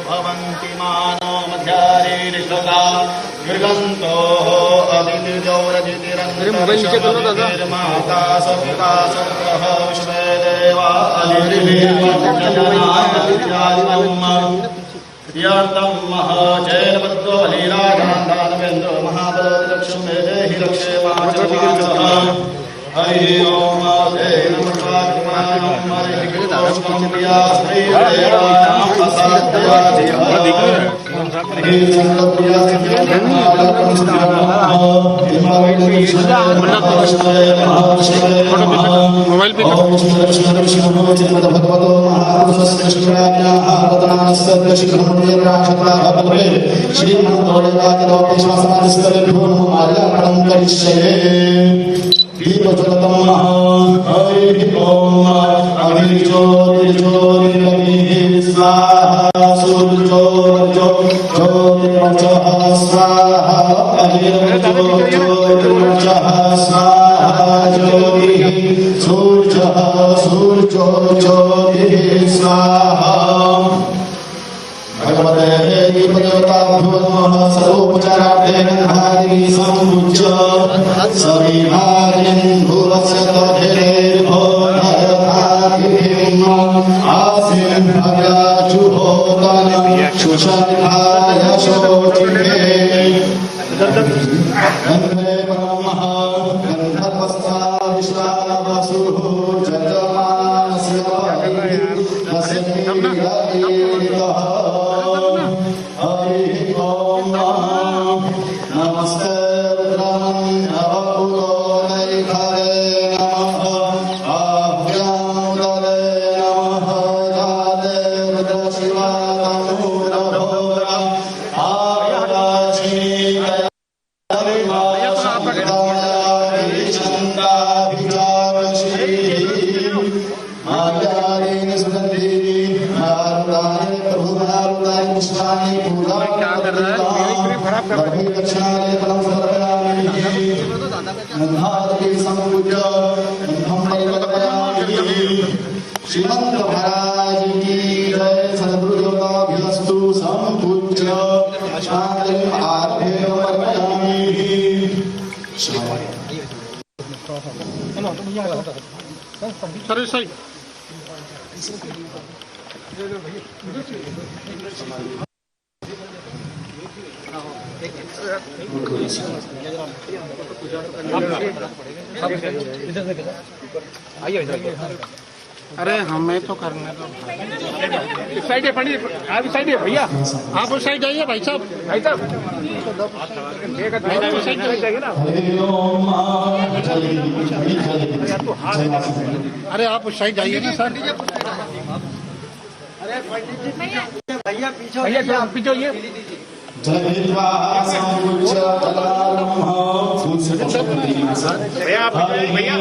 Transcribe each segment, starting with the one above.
भवन्ति मानो मध्यारीरिषगा मृगन्तो अदितिजौरजितिरन्तरिषमाता सपिता सत्रः विश्वे देवा यर्तं महाजैनपद्मो लीलाकान्तानवेन्द्रो महाबलक्षमे देहि रक्षे माचमाचः हरि ओम ते नमः मोबाइल पे हरि ओम अग्निज्योतिर्ज्योतिर्गतिः स्वाहा सूर्योर्ज्योतिर्मचः स्वाहा अग्निर्ज्योतिर्मचः स्वाहा ज्योतिः सूर्योर्ज्योतिः स्वाहा भगवते दीपदेवताभ्यो नमः सर्वोपचारार्थेन धारी सम्पूज्य सविभागेन भुवस्य तथेर्भो नरथाभिः आसीन भगाजुहोतन सुषन्धाय शोचिते गन्धे परमः गन्धर्वस्था विश्वावसुः जजमानस्य वसेनिरः हरि ओम नमस्ते नवपुरोनैखरे नमः आभ्यामुदरे नमः जाते रुद्रशिवातमूलभोरा आराशीकया मार्गारेण सुगन्धि मारुतानि प्रभुमारुतानि पुष्पाणि पूजानि दक्षिणानि फलं समर्पयामि नन्हादि सम्पूज्य नन्हं परिवर्तयामि श्रीमन्त महाराज की जय सद्गुरुदेवताभ्यस्तु सम्पूज्य शान्तिम् आर्भ्यमर्पयामि सर सही अरे हमें तो करने दो। इस साइड है पंडित, आप इस साइड है भैया, आप उस साइड जाइए भाई साहब, भाई साहब उस साइड जाइए ना। अरे आप उस साइड जाइए ना सर। अरे भैया पीछे पीछे ये भैया भैया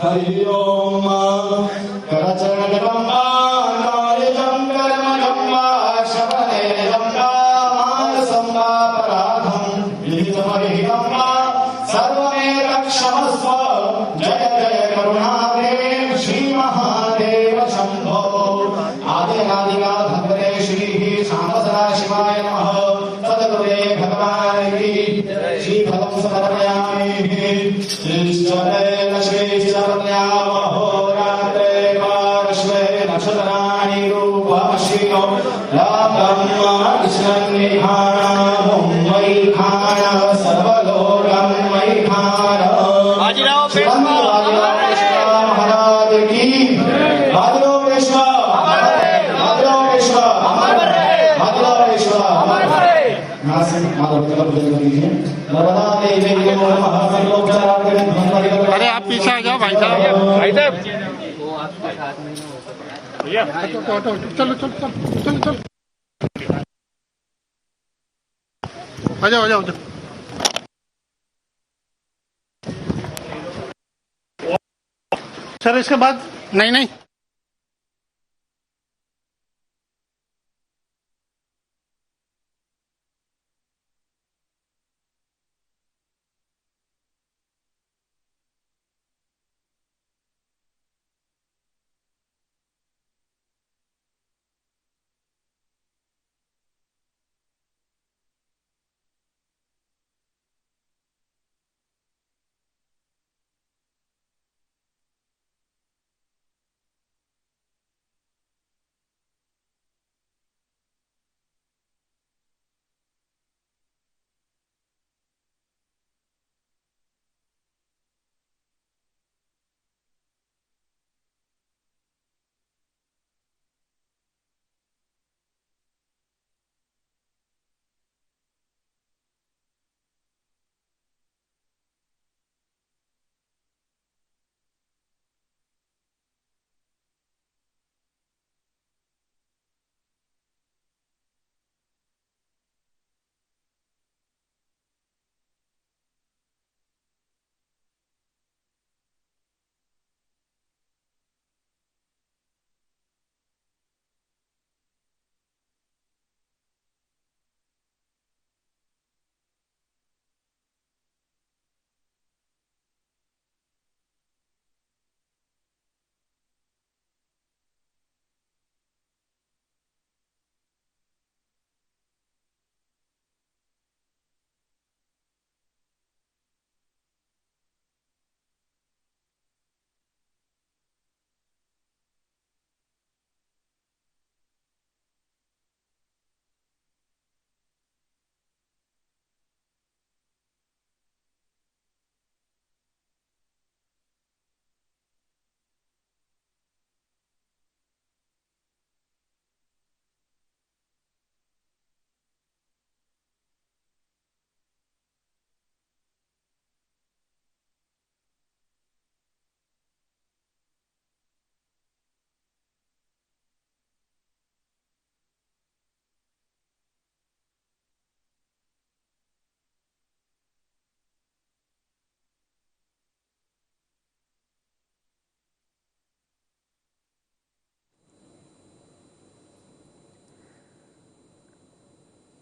हरि ओम करचरणं कायजं कर्मजं वा शवनेजं वा मानसं वा पराधं विहितमविहितं वा सर्वमेव क्षमस्व जय जय करुणाब्धे श्री महादेव शंभो आदिनादिका भगवते श्री शामसदा शिवाय नमः सद्गुरुदेव भगवान की श्री फलं समर्पयामि श्रीश्वरेण पार्श्वे नक्षत्राणि रूपश्रियो कृष्णं निहाणं वै खाण सर्वलोकं वै खाण माधव पेशवा, माधव पेशवा, माधव पेशवा। यहाँ से माधव का पूजन कर लीजिए। नर्मदा देवी नमः सर्वोपचारार्थं। अरे आप पीछे आ जाओ भाई साहब, भाई साहब भैया चलो चलो चलो चलो चलो आ जाओ आ जाओ। सर इसके बाद नहीं नहीं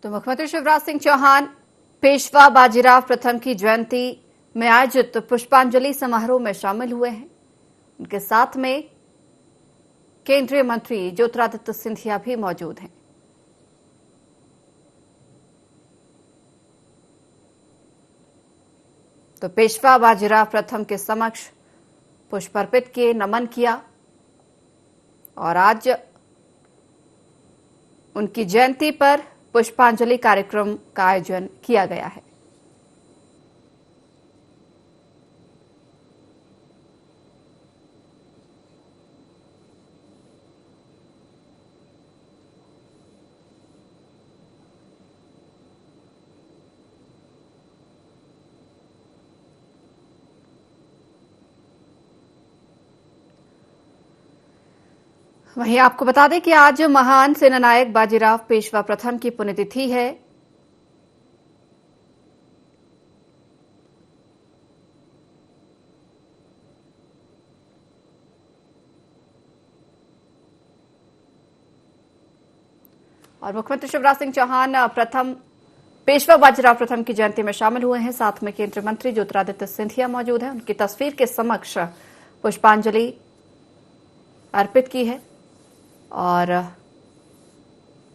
तो मुख्यमंत्री शिवराज सिंह चौहान पेशवा बाजीराव प्रथम की जयंती में आयोजित पुष्पांजलि समारोह में शामिल हुए हैं। उनके साथ में केंद्रीय मंत्री ज्योतिरादित्य सिंधिया भी मौजूद हैं। तो पेशवा बाजीराव प्रथम के समक्ष पुष्प अर्पित किए, नमन किया और आज उनकी जयंती पर पुष्पांजलि कार्यक्रम का आयोजन किया गया है। वहीं आपको बता दें कि आज महान सेनानायक बाजीराव पेशवा प्रथम की पुण्यतिथि है। और मुख्यमंत्री शिवराज सिंह चौहान प्रथम पेशवा बाजीराव प्रथम की जयंती में शामिल हुए हैं। साथ में केंद्रीय मंत्री ज्योतिरादित्य सिंधिया मौजूद हैं। उनकी तस्वीर के समक्ष पुष्पांजलि अर्पित की है और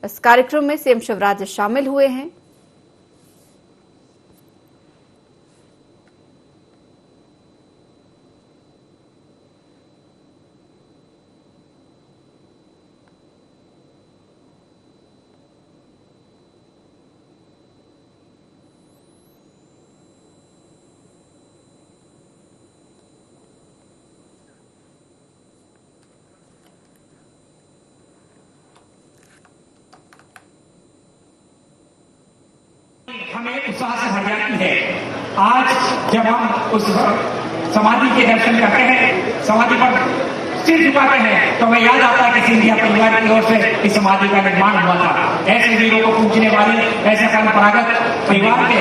इस कार्यक्रम में सीएम शिवराज शामिल हुए हैं। हमें उत्साह से भर जाती है। आज जब हम उस समाधि के दर्शन करते हैं, समाधि पर सिर झुकाते हैं, तो हमें याद आता है कि सिंधिया परिवार की ओर से इस समाधि का निर्माण हुआ था। ऐसे वीरों को पूजने वाले, ऐसे परंपरागत परिवार के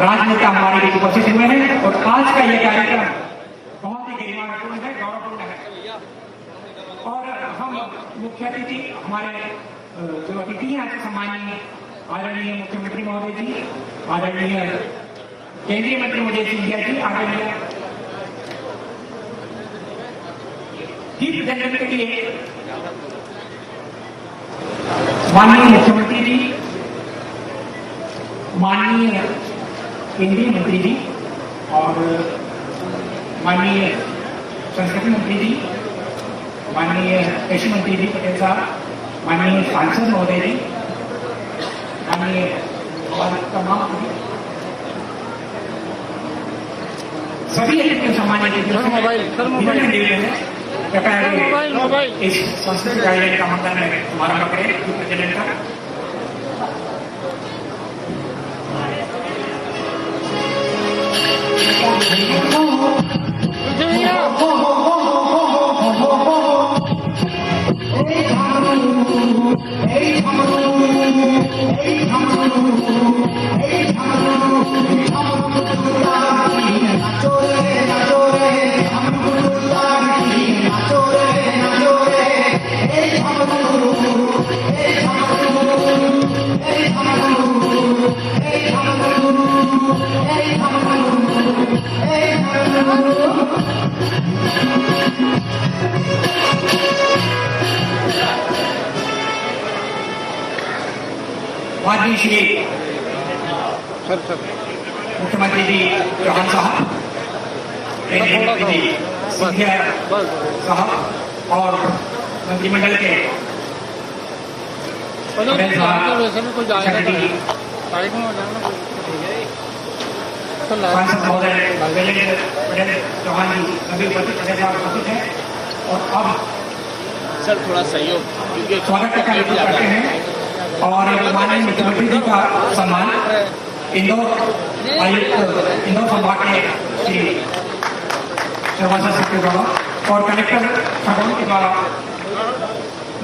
राजनेता हमारे लिए उपस्थित हुए हैं और आज का ये कार्यक्रम बहुत ही गरिमापूर्ण है, गौरवपूर्ण है। और हम मुख्य अतिथि हमारे जो अतिथि हैं आज सम्मानीय आदरणीय मुख्यमंत्री महोदय जी, आदरणीय केंद्रीय मंत्री महोदय सिंधिया जी, आदरणीय दीप प्रज्वलन के लिए माननीय मुख्यमंत्री जी, माननीय केंद्रीय मंत्री जी और माननीय संस्कृति मंत्री जी, माननीय कृषि मंत्री जी पटेल साहब, माननीय सांसद महोदय जी, माननीय तमाम सभी सामान्य इस संस्कृति कार्यक्रम का मंडल में हमारा कपड़े प्रचलन का माननीय श्री मुख्यमंत्री जी चौहान साहब, केंद्रीय मंत्री जी सिंधिया साहब और मंत्रिमंडल के सांसद महोदय पटेल चौहान जी सभी उपस्थित हैं और अब सर थोड़ा सहयोग स्वागत का कार्यक्रम करते हैं और माननीय मुख्यमंत्री जी का सम्मान इंदौर आयुक्त इंदौर संभाग के श्री शर्मा सिंह के द्वारा और कलेक्टर खरगोन के द्वारा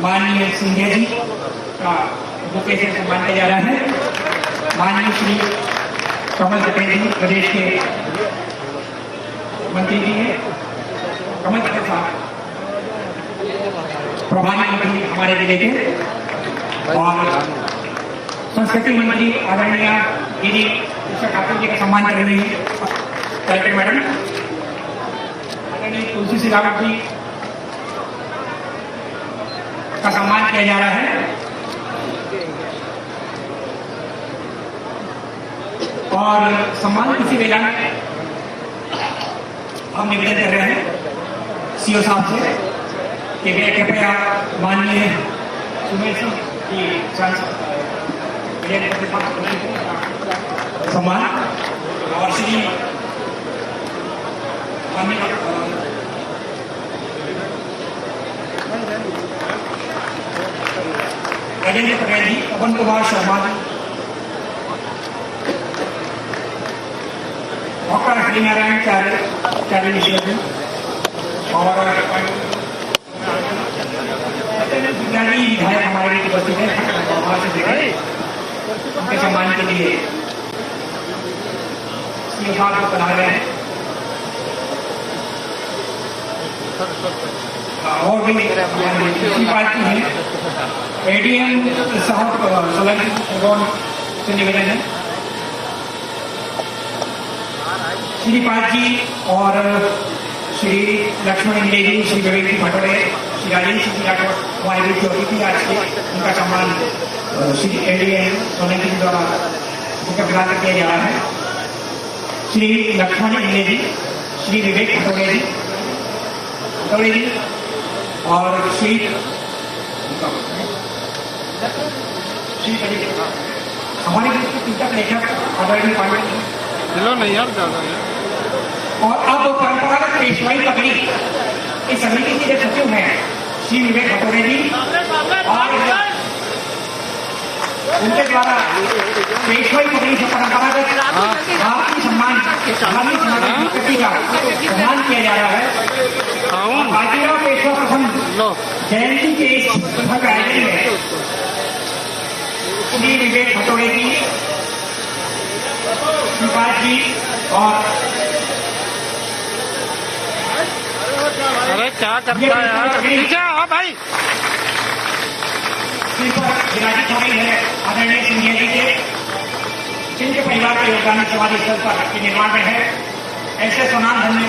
माननीय सिंधिया जी का बुके से सम्मान किया जा रहा है। माननीय श्री कमल पटेल जी प्रदेश के मंत्री जी हैं, कमल पटेल साहब प्रभारी मंत्री हमारे जिले के और संस्कृति मंत्री आदरणीय दीदी उषा ठाकुर जी का सम्मान कर रही है कलेक्टर मैडम, आदरणीय तुलसी सिलावट जी का सम्मान किया जा रहा है और सम्मान किसी वेला में हम निवेदन कर रहे हैं सीओ साहब से कि वे कृपया माननीय सुमेश की सम्मान और श्री राजेंद्र पटेल जी, पवन कुमार शर्मा जी, डॉक्टर हरिनारायण चार्य मिश्रा जी और विधायक हमारे लिए उपस्थित है उनके सम्मान के लिए को बना रहे हैं और भी पार्टी है एडीएम साहब सोलंकी से निवेदन है श्रीपाद जी और श्री लक्ष्मण इंडे जी, श्री विवेक जी भटोरे, श्री राजेश जी राठौर हमारे बीच जो अतिथि आज के उनका सम्मान श्री एडीएम सोलंकी जी द्वारा उनका प्रदान किया जा रहा है। श्री लक्ष्मण इंडे जी, श्री विवेक भटोरे जी और श्री हमारे चिंतक लेखक आदरणीय पांडे नहीं यार ज्यादा और अब परंपरागत पेशवाई पगड़ी इस समिति के सचिव हैं श्री विवेक भटोरे जी और उनके द्वारा पेशवाई पगड़ी से परंपरागत भारतीय सम्मान धार्मिक संस्कृति का सम्मान किया जा रहा है। और बाजीराव पेशवा प्रथम जयंती के इस भव्य आयोजन में श्री विवेक भटोड़े जी, श्रीपाद जी और अरे क्या करता है यार, पीछे आओ भाई। विराजित हो रही है आदरणीय सिंधिया जी के, जिनके परिवार का योगदान समाधि स्थल पर के निर्माण में है। ऐसे सुनाम धन्य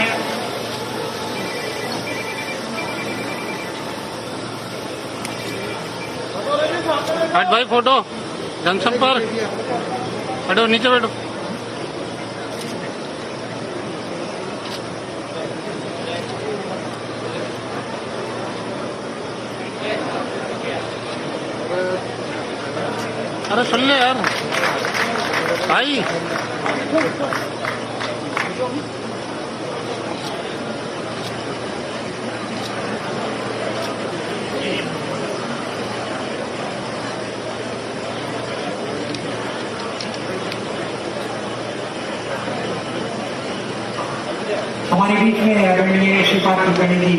हट भाई, फोटो जनसंपर्क बैठो, नीचे बैठो। अरे सुन ले यार भाई। हमारे बीच में आदरणीय श्रीपाद कुलकर्णी जी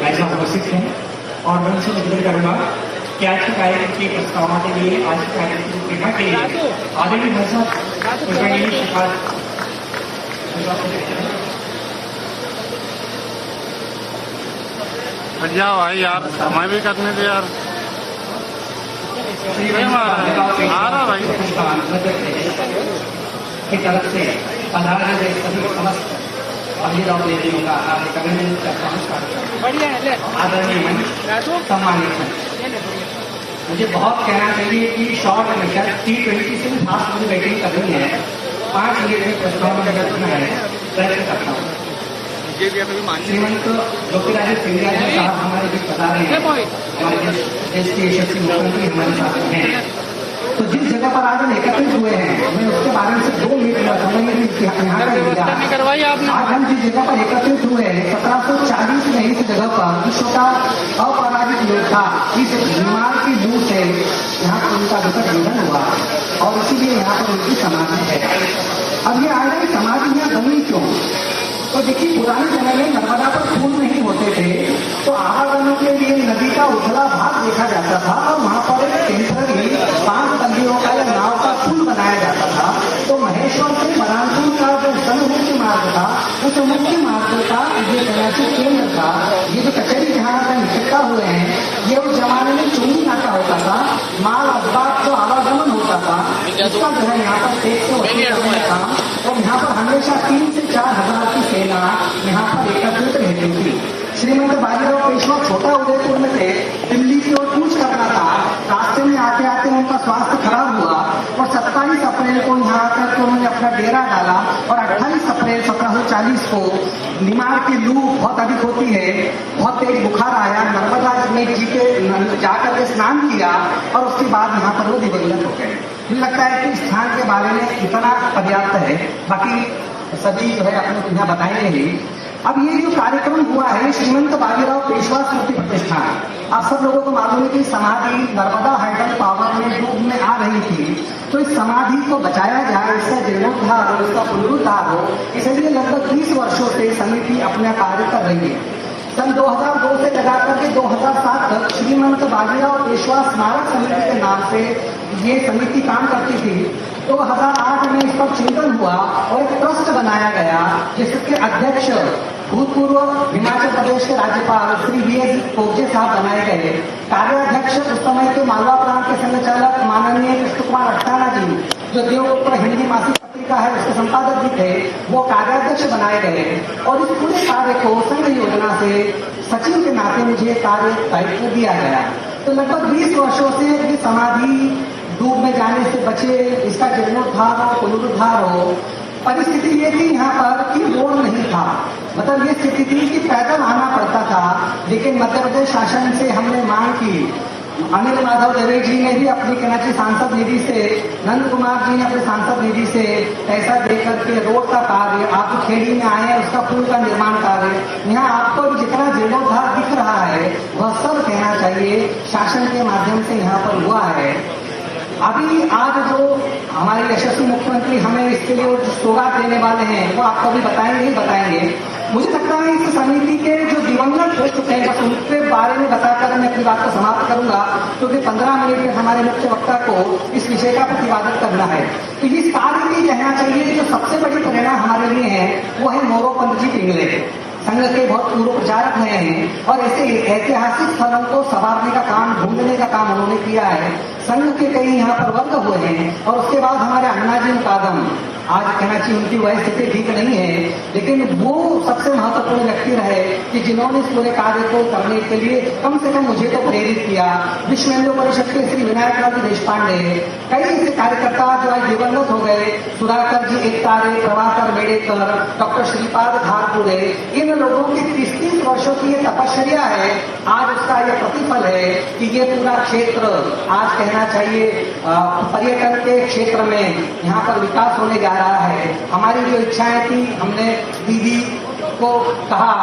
ऐसा उपस्थित हैं और मैं उनसे निवेदन करूंगा कि आज के कार्यक्रम की प्रस्तावना के लिए, आज के कार्यक्रम की रूपरेखा के लिए आदरणीय भाई साहब कुलकर्णी श्रीपाद हट जाओ भाई यार, हमें भी करने दे यार। आ रहा भाई की तरफ से पधारे गए सभी समस्त बाजीराव देवियों का हार्दिक अभिनंदन करता हूँ। आदरणीय सम्मानित है, मुझे बहुत कहना चाहिए कि शॉर्ट में T20 से फास्ट में बैटिंग करनी है, 5 मिनट में प्रस्ताव में रखना है, प्रयत्न करता हूँ। श्रीमंत ज्योतिरादित्य सिंधिया जी साहब हमारे बीच बता रहे हैं, हमारे देश के यशस्वी मुख्यमंत्री हमारे साथ हैं। तो जिस जगह पर आज हम एकत्रित हुए हैं, मैं उसके बारे में सिर्फ 2 मिनट समझने यहाँ का आज हम जिस जगह पर एकत्रित हुए हैं, 1740 में इस जगह पर विश्व का अपराजित योद्धा इस बीमार की लू से यहाँ पर उनका दुखद निधन हुआ और इसीलिए यहाँ पर उनकी समाधि है। अब ये आगे समाधि यहाँ बनी क्यों? तो देखिए, पुराने समय में नर्मदा पर पुल नहीं होते थे, तो आवागमन के लिए नदी का उथला भाग देखा जाता था और वहां पर एक टेम्पररी 5 बंदियों का या नाव का पुल बनाया जाता था। तो महेश्वर से बरानपुर का जो समुद्री मार्ग था, उस मुख्य मार्ग का ये कराची केंद्र था, ये जो कचहरी जहाँ पर इकट्ठा हुए हैं, ये उस जमाने में चुंगी नाका होता था, माल अखबार जो आवागमन होता था, इसका जो है यहाँ पर टेक्स था और यहाँ पर हमेशा 3 से 4 हजार की सेना यहाँ पर एकत्रित रहती थी। श्रीमंत बाजीराव पेशवा छोटा उदयपुर में थे, दिल्ली की ओर कूच करना था। रास्ते में आते आते उनका स्वास्थ्य खराब हुआ और 27 अप्रैल को यहाँ आकर के उन्होंने अपना डेरा डाला और 28 अप्रैल 1740 को निमाड़ की लू बहुत अधिक होती है, बहुत तेज बुखार आया, नर्मदा में जी के जाकर के स्नान किया और उसके बाद यहाँ पर वो दिवंगत हो गए। मुझे लगता है कि स्थान के बारे में इतना पर्याप्त है, बाकी सभी जो है अपने यहाँ बताएंगे ही। अब ये जो कार्यक्रम हुआ है श्रीमंत बाजीराव पेशवा स्मृति प्रतिष्ठान, आप सब लोगों को मालूम है कि समाधि नर्मदा हाइडल पावर में डूब में आ रही थी, तो इस समाधि को बचाया जाए, इसका जीर्णोद्धार हो, इसका पुनरुद्धार हो, इसलिए लगभग 20 वर्षों से समिति अपना कार्य कर रही है। सन 2002 से लगा करके 2007 तक श्रीमंत बाजीराव पेशवा स्मारक समिति के नाम से ये समिति काम करती थी। 2008 में इस पर चिंतन हुआ और एक ट्रस्ट बनाया गया, जिसके अध्यक्ष भूतपूर्व हिमाचल प्रदेश के राज्यपाल श्री V.S. पोगजे साहब बनाए गए। कार्याध्यक्ष उस समय के मालवा प्रांत के संचालक माननीय कृष्ण कुमार अस्थाना जी, जो देवपुत्र हिंदी मासिक पत्रिका है उसके संपादक भी थे, वो कार्याध्यक्ष बनाए गए और इस पूरे कार्य को संघ योजना से सचिव के नाते मुझे कार्य दायित्व दिया गया। तो लगभग 20 वर्षों से ये समाधि डूब में जाने से बचे, इसका जीर्णोद्धार हो, पुनरुद्धार हो। परिस्थिति ये थी यहाँ पर कि रोड नहीं था, मतलब ये स्थिति थी कि पैदल आना पड़ता था, लेकिन मध्य प्रदेश शासन से हमने मांग की। अनिल माधव दवे जी ने भी अपनी कराची सांसद निधि से, नंद कुमार जी ने अपने सांसद निधि से पैसा देकर के रोड का कार्य, आप खेड़ी में आए हैं उसका पुल का निर्माण कार्य, यहाँ आपको जितना जीर्णोद्धार दिख रहा है वह सब कहना चाहिए शासन के माध्यम से यहाँ पर हुआ है। अभी आज जो हमारे यशस्वी मुख्यमंत्री हमें इसके लिए जो सौगात देने वाले हैं वो आपको अभी बताएंगे ही बताएंगे। मुझे लगता है इस समिति के जो दिवंगत हो चुके हैं बस उनके बारे में बताकर मैं अपनी बात को समाप्त करूंगा, क्योंकि 15 मिनट में हमारे मुख्य वक्ता को इस विषय का प्रतिपादन करना है। तो इस कार्य में कहना चाहिए जो सबसे बड़ी प्रेरणा हमारे लिए है वो है मोरोपंत जी पिंगले, संघ के बहुत पूर्व प्रचारक रहे हैं और ऐसे ऐतिहासिक स्थलों को संवारने का काम, ढूंढने का काम उन्होंने किया है। संघ के कई यहाँ पर वर्ग हुए हैं और उसके बाद हमारे अन्नाजी मुकादम, आज कहना चाहिए उनकी वह स्थिति ठीक नहीं है, लेकिन वो सबसे महत्वपूर्ण व्यक्ति रहे कि जिन्होंने इस पूरे कार्य को करने के लिए कम से कम मुझे तो प्रेरित किया। विश्व हिंदू परिषद के श्री विनायक राव देश पांडे, कई ऐसे कार्यकर्ता जो आज दिवंगत हो गए, सुधाकर जी एकतारे, प्रभाकर मेडेकर, डॉक्टर श्रीपाद धारपुरे, इन लोगों की 30-30 वर्षों की ये तपस्या है, आज उसका ये प्रतिफल है कि ये पूरा क्षेत्र आज कहना चाहिए पर्यटन के क्षेत्र में यहाँ पर विकास होने जा रहा है। हमारी जो इच्छाएं थी, हमने दीदी को कहा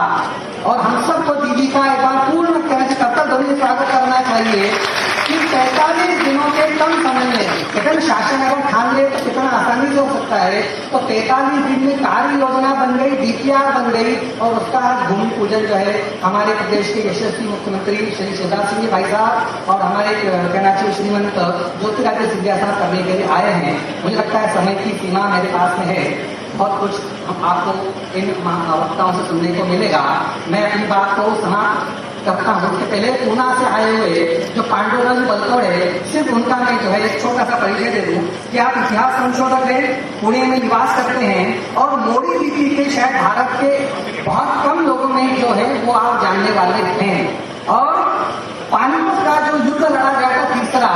और हम सबको दीदी का एक बार पूर्ण कर्तव्य ध्वनि स्वागत करना चाहिए कि 45 दिनों के कम समय में लेकिन शासन अगर ठान ले तो कितना आसानी से हो सकता है। तो 45 दिन में कार्य योजना बन गई, डीपीआर बन गई और उसका आज भूमि पूजन जो है हमारे प्रदेश के यशस्वी मुख्यमंत्री श्री शिवराज सिंह भाई साहब और हमारे कहना चाहिए श्रीमंत ज्योतिरादित्य सिंधिया साहब करने के लिए आए हैं। मुझे लगता है समय की सीमा मेरे पास में है, बहुत कुछ आपको इन वक्ताओं से सुनने को मिलेगा। मैं अपनी बात को समाप्त करता हूँ। उसके पहले पूना से आए हुए जो पांडुरंग बलतोड़े, सिर्फ उनका मैं जो है एक छोटा सा परिचय दे दूं कि आप इतिहास संशोधक हैं, पुणे में निवास करते हैं और मोड़ी लिपि के शायद भारत के बहुत कम लोगों में जो है वो आप जानने वाले हैं। और पानीपत का जो युद्ध लड़ा गया था तीसरा,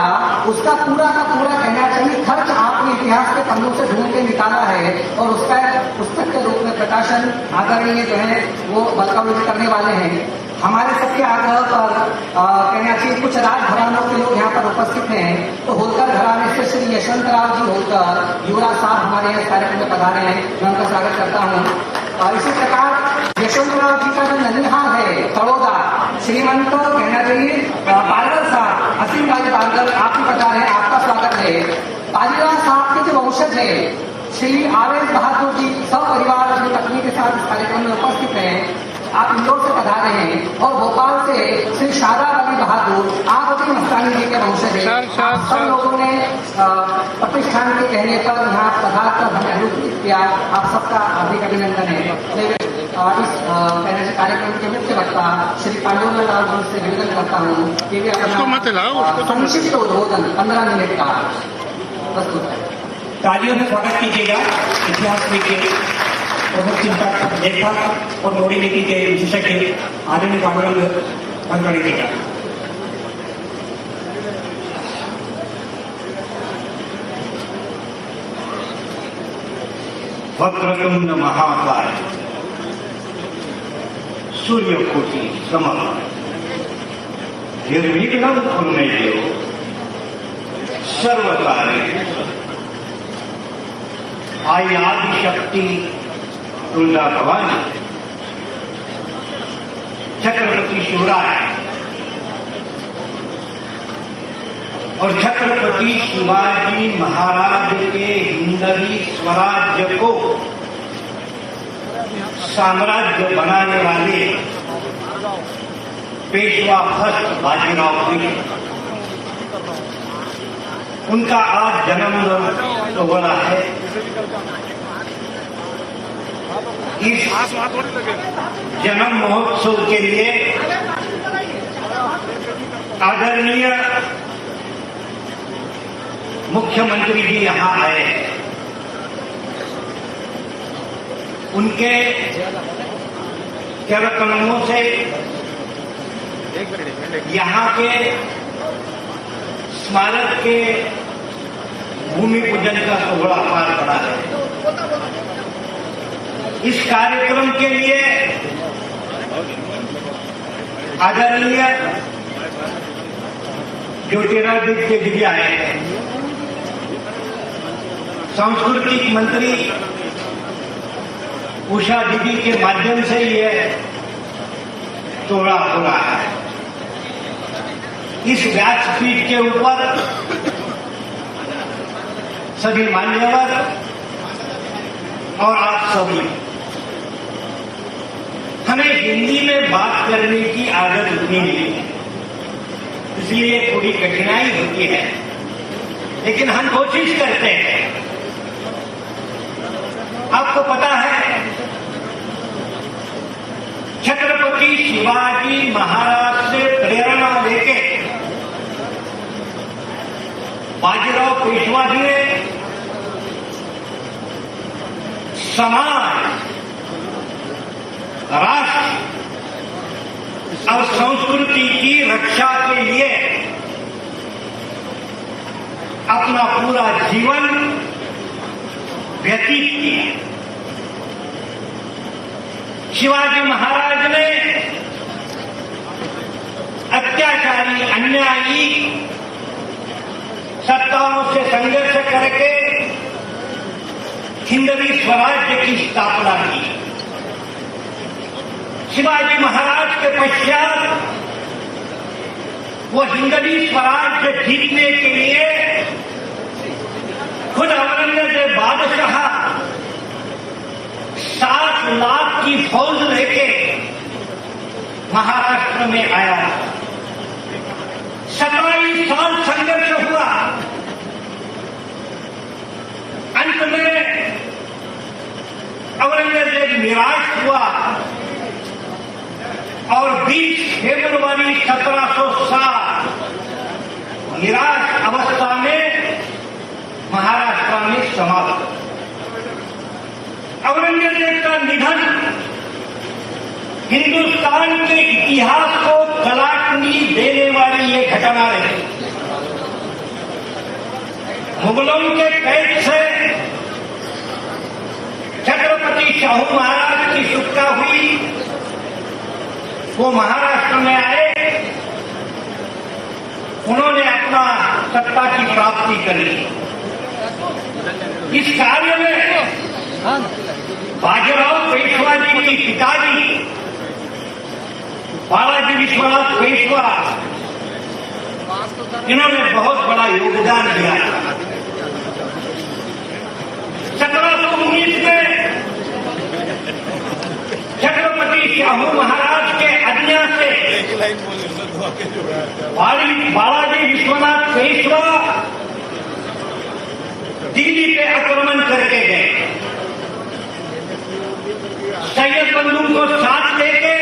उसका पूरा का पूरा कहना चाहिए खर्च आपने इतिहास के पन्नों से ढूंढ के निकाला है और उसका पुस्तक के रूप में प्रकाशन आदरणीय जो है वो बलकौर करने वाले हैं। हमारे सबके आग्रह पर कहना चाहिए कुछ राजघरानों के लोग यहाँ पर उपस्थित हैं, तो होलकर घराने से श्री यशवंत राव जी होलकर युवराज साहब हमारे यहाँ कार्यक्रम में पधारे हैं, मैं उनका स्वागत करता हूँ। और इसी प्रकार यशवंतराव जी का जो ननिहाल है तड़ोदा, श्रीमंत कहना चाहिए पालगल साहब, असीम भाई पालगल, आप भी बता रहे हैं, आपका स्वागत है। पालीवाल साहब के जो वंशज है श्री आवेश बहादुर जी सब परिवार अपनी पत्नी के साथ इस कार्यक्रम में उपस्थित हैं, आप इंदौर से पधारे हैं। और भोपाल से श्री शादा अली बहादुर, आप अपनी मस्तानी जी के वंशज हैं। सब लोगों ने प्रतिष्ठान के कहने पर यहाँ पधार कर हमें अनुष्ठित किया, आप सबका हार्दिक अभिनंदन है। इस कार्यक्रम के मुख्य वक्ता श्री पांडुरंग राव जी से निवेदन करता हूँ कि वे अपना संक्षिप्त उद्बोधन 15 मिनट का प्रस्तुत है। तालियों से स्वागत कीजिएगा इतिहास के प्रमुख चिंतक, लेखक और मोड़ी नीति के विशेषज्ञ आदरणीय पांडुरंग बलतोड़े जी का। वक्रतुंड महाकाय सूर्यकोटि समप्रभ निर्विघ्नं कुर्मैदेव सर्वकार्येषु आई आदिशक्ति तुलजा भवानी छत्रपति शिवराय और छत्रपति शिवाजी महाराज के हिंदवी स्वराज्य को साम्राज्य बनाने वाले पेशवा फर्स्ट बाजीराव पेशवा, उनका आज जन्मदिन तो हो रहा है। इस जन्म महोत्सव के लिए आदरणीय मुख्यमंत्री जी यहाँ आए हैं। उनके चरणों से यहाँ के स्मारक के भूमि पूजन का सोहरा पार पड़ा है। इस कार्यक्रम के लिए आदरणीय ज्योतिरादित्य जी आए हैं। सांस्कृतिक मंत्री उषा दीदी के माध्यम से यह तोड़ा हो रहा है। इस व्यासपीठ के ऊपर सभी मान्यवर और आप सभी, हमें हिंदी में बात करने की आदत उतनी नहीं है, इसलिए थोड़ी कठिनाई होती है, लेकिन हम कोशिश करते हैं। आपको पता है, छत्रपति शिवाजी महाराज से प्रेरणा लेके बाजीराव पेशवा जी ने समाज, राष्ट्र और संस्कृति की रक्षा के लिए अपना पूरा जीवन व्यतीत किया। शिवाजी महाराज ने अत्याचारी, अन्यायी सत्ताओं से संघर्ष करके हिंदवी स्वराज्य की स्थापना की। शिवाजी महाराज के पश्चात वो हिंदवी स्वराज्य जीतने के लिए खुद औरंगजेब बादशाह 7 लाख की फौज लेके महाराष्ट्र में आया। 27 साल संघर्ष हुआ। अंत में औरंगजेब निराश हुआ और 20 फरवरी 1707 निराश अवस्था में महाराष्ट्र में समाप्त। औरंगजेब का निधन हिंदुस्तान के इतिहास को कलाटनी देने वाली ये घटना रही। मुगलों के कैद से छत्रपति शाहू महाराज की सुटका हुई, वो महाराष्ट्र में आए, उन्होंने अपना सत्ता की प्राप्ति करी। इस कार्य में बाजीराव पेशवा जी की पिताजी बालाजी विश्वनाथ पेशवा, इन्होंने बहुत बड़ा योगदान दिया। 1719 में छत्रपति शाहू महाराज के आज्ञा से बालाजी विश्वनाथ पेशवा दिल्ली पे आक्रमण करके गए। सैयद बंधु को साथ लेके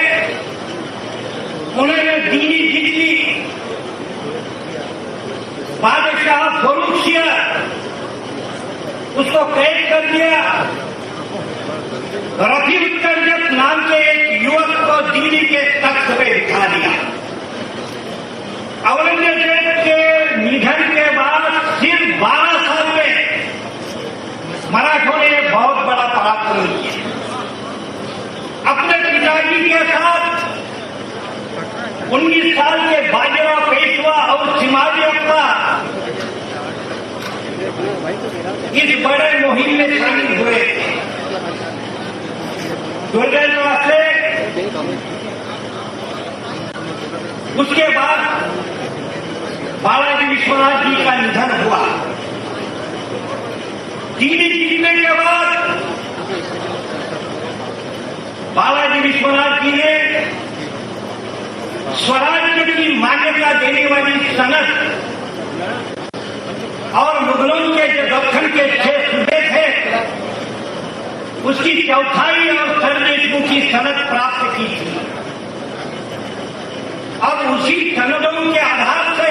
उन्होंने दिल्ली जीत ली। बादशाह फर्रुखसिंह उसको कैद कर दिया। रफी उत्तरजट नाम के एक युवक को दिल्ली के तख्त पे बिठा दिया। औरंगजेब के निधन के बाद सिर्फ 12 साल में मराठों ने बहुत बड़ा पराक्रम किया। अपने पिताजी के साथ 19 साल के बाजीराव पेशवा और शिवाजी अप्पा इस बड़े मुहिम में शामिल हुए। दुर्दैव से उसके बाद बालाजी विश्वनाथ जी का निधन हुआ। दिल्ली जीतने के बाद बालाजी विश्वनाथ जी ने स्वराज्य की मान्यता देने वाली सनद और मुगलों के जो दक्षिण के 6 सूबे थे उसकी चौथाई और सरदेशमुख की सनद प्राप्त की थी। और उसी सनदों के आधार से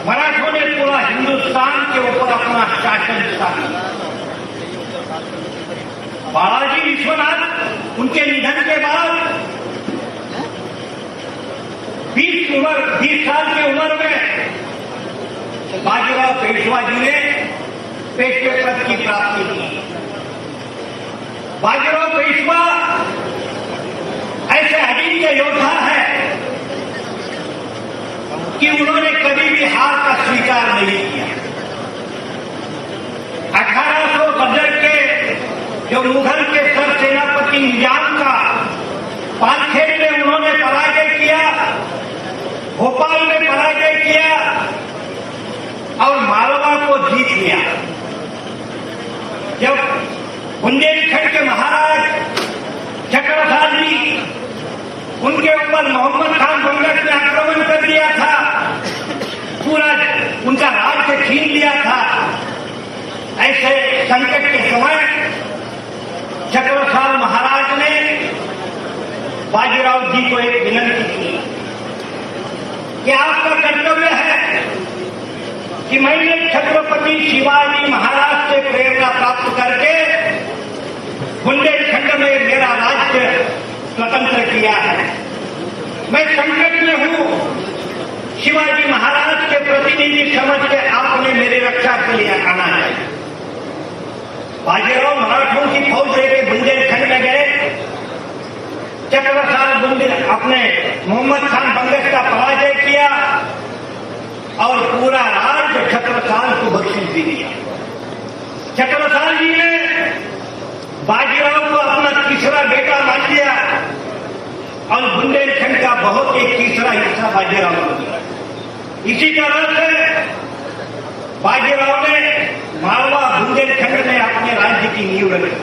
मराठों ने पूरा हिंदुस्तान के ऊपर अपना शासन स्थापित। बालाजी विश्वनाथ उनके निधन के बाद 20 साल की उम्र में बाजीराव पेशवा जी ने पेशवे पद की प्राप्ति की। बाजीराव पेशवा ऐसे अजीत योद्धा है कि उन्होंने कभी भी हार का स्वीकार नहीं किया। 1800 गजर के जो मुगल के सर सेनापति निजाम का पालखेड़ में उन्होंने पराजय किया, भोपाल में पराजय किया, और मालवा को जीत लिया। जब बुंदेलखंड के महाराज चक्रसाल जी, उनके ऊपर मोहम्मद खान बंगश ने आक्रमण कर दिया था, पूरा उनका राज्य छीन लिया था। ऐसे संकट के समय चक्रसाल महाराज ने बाजीराव जी को एक विनती की कि आपका कर्तव्य है कि मैंने छत्रपति शिवाजी महाराज से प्रेरणा प्राप्त करके बुंदेलखंड में मेरा राज्य स्वतंत्र किया है। मैं संकट में हूं, शिवाजी महाराज के प्रतिनिधि समझ के आपने मेरी रक्षा के लिए आना चाहिए। बाजीराव मराठों की फौज लेकर बुंदेलखंड में गए। चक्रसाल अपने मोहम्मद खान बंगश का पराजय किया और पूरा राज्य छत्रसाल को बख्शिश दे दिया। चक्रसाल जी ने बाजीराव को अपना तीसरा बेटा मान लिया और बुंदेलखंड का बहुत एक तीसरा हिस्सा बाजीराव को दिया। इसी तरह से बाजीराव ने मालवा बुंदेलखंड में अपने राज्य की नींव रखी।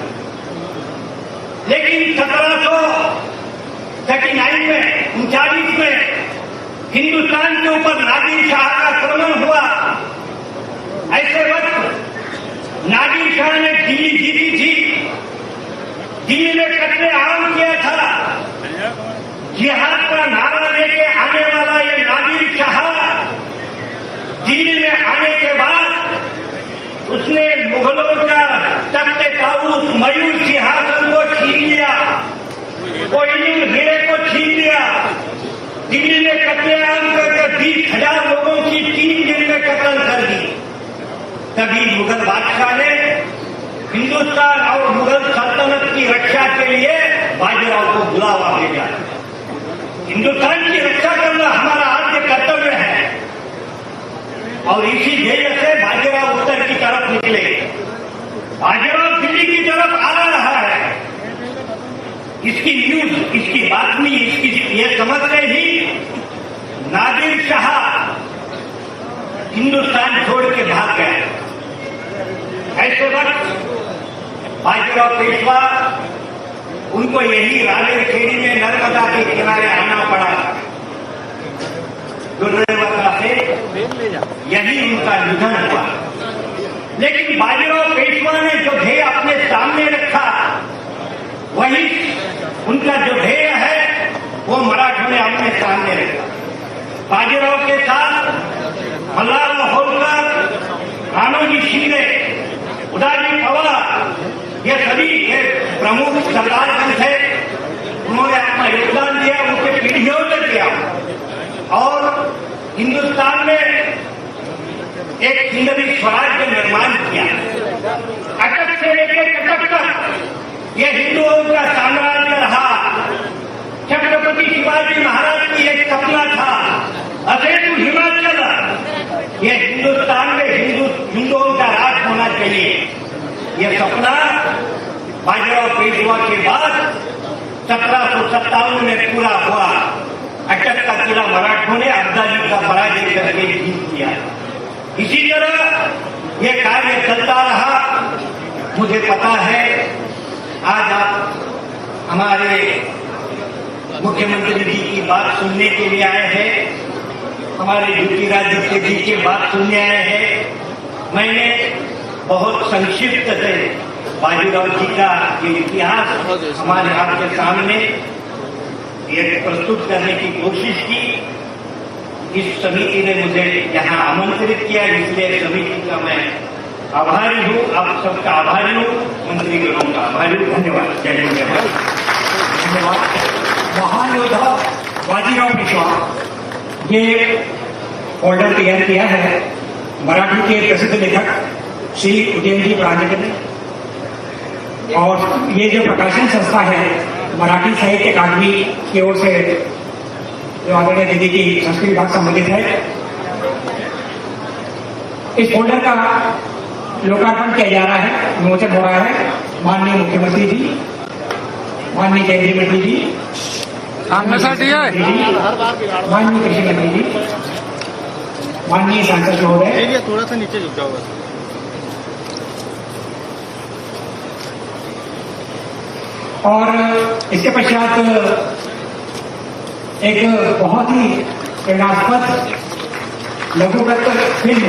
लेकिन 1739 में 39 में हिंदुस्तान के ऊपर नादिर शाह का आक्रमण हुआ। ऐसे वक्त नादिर शाह ने दिल्ली जीती थी, दिल्ली में कत्लेआम किया था। जिहाद का नारा लेके आने वाला ये नादिर शाह दिल्ली में आने के बाद उसने मुगलों का तख्ते ताऊस मयूर सिंहासन को छीन लिया, कोहिनूर हीरे को छीन लिया। दिल्ली में कत्लेआम करके 20,000 लोगों की 3 दिन में कत्ल कर दी। तभी मुगल बादशाह ने हिंदुस्तान और मुगल सल्तनत की रक्षा के लिए बाजीराव को बुलावा भेजा। हिंदुस्तान की रक्षा करना हमारा आद्य कर्तव्य है और इसी ध्येय से बाजीराव उत्तर की तरफ निकले। बाजीराव दिल्ली की तरफ आ रहा है। इसकी न्यूज, इसकी बातमी, इसकी ये समझते ही नादिर शाह हिंदुस्तान छोड़ के भाग गए। ऐसे वक्त बाजीराव पेशवा उनको यही राजेरखेड़ी में नर्मदा के किनारे आना पड़ा। दुर्व्यवस्था से यही उनका निधन हुआ। लेकिन बाजीराव पेशवा ने जो ध्येय अपने सामने रखा, वही उनका जो ध्येय है वो मराठों ने अपने सामने रखा। बाजीराव के साथ मल्हार होलकर, राणोजी शिंदे, उदाजी पवार, ये सभी प्रमुख सरदारगण थे। उन्होंने अपना योगदान दिया, उनके पीढ़ियों ने दिया और हिंदुस्तान में एक हिंदवी स्वराज का निर्माण किया। अटक से लेकर कटक तक ये हिंदुओं का साम्राज्य रहा। छत्रपति शिवाजी महाराज की एक सपना था, असेतु हिमाचल, ये हिंदुस्तान में हिंदुओं का राज होना चाहिए। ये सपना बाजीराव पेशवा के बाद 1757 में पूरा हुआ। अटक का किला मराठों ने अब्दाली का पराजय करके जीत लिया। इसी तरह ये कार्य चलता रहा। मुझे पता है आज आप हमारे मुख्यमंत्री जी की बात सुनने के लिए आए हैं, हमारे ज्योतिरादित्य जी की बात सुनने आए हैं। मैंने बहुत संक्षिप्त से बाजीराव जी का ये इतिहास हमारे आपके सामने ये प्रस्तुत करने की कोशिश की। इस समिति ने मुझे यहाँ आमंत्रित किया, इसलिए समिति का मैं आभारी हूँ, आप सबका आभारी हूँ, मंत्रीगणों का आभारी हूँ। धन्यवाद। जय हिंद। धन्यवाद। महान योद्धा बाजीराव पेशवा ये ऑर्डर तैयार किया है मराठी के प्रसिद्ध लेखक श्री उदयन जी परांजपे ने, और ये जो प्रकाशन संस्था है मराठी साहित्य अकादमी की ओर से जो आदरणीय दीदी की संस्कृत विभाग संबंधित है, इस फोल्डर का लोकार्पण किया जा रहा है, विमोचन हो रहा है। माननीय मुख्यमंत्री जी, माननीय केंद्रीय मंत्री जी, माननीय कृषि मंत्री जी, माननीय सांसद महोदय, एरिया थोड़ा सा नीचे झुक जाओ बस। और इसके पश्चात एक बहुत ही प्रेरणास्पद लघुगत फिल्म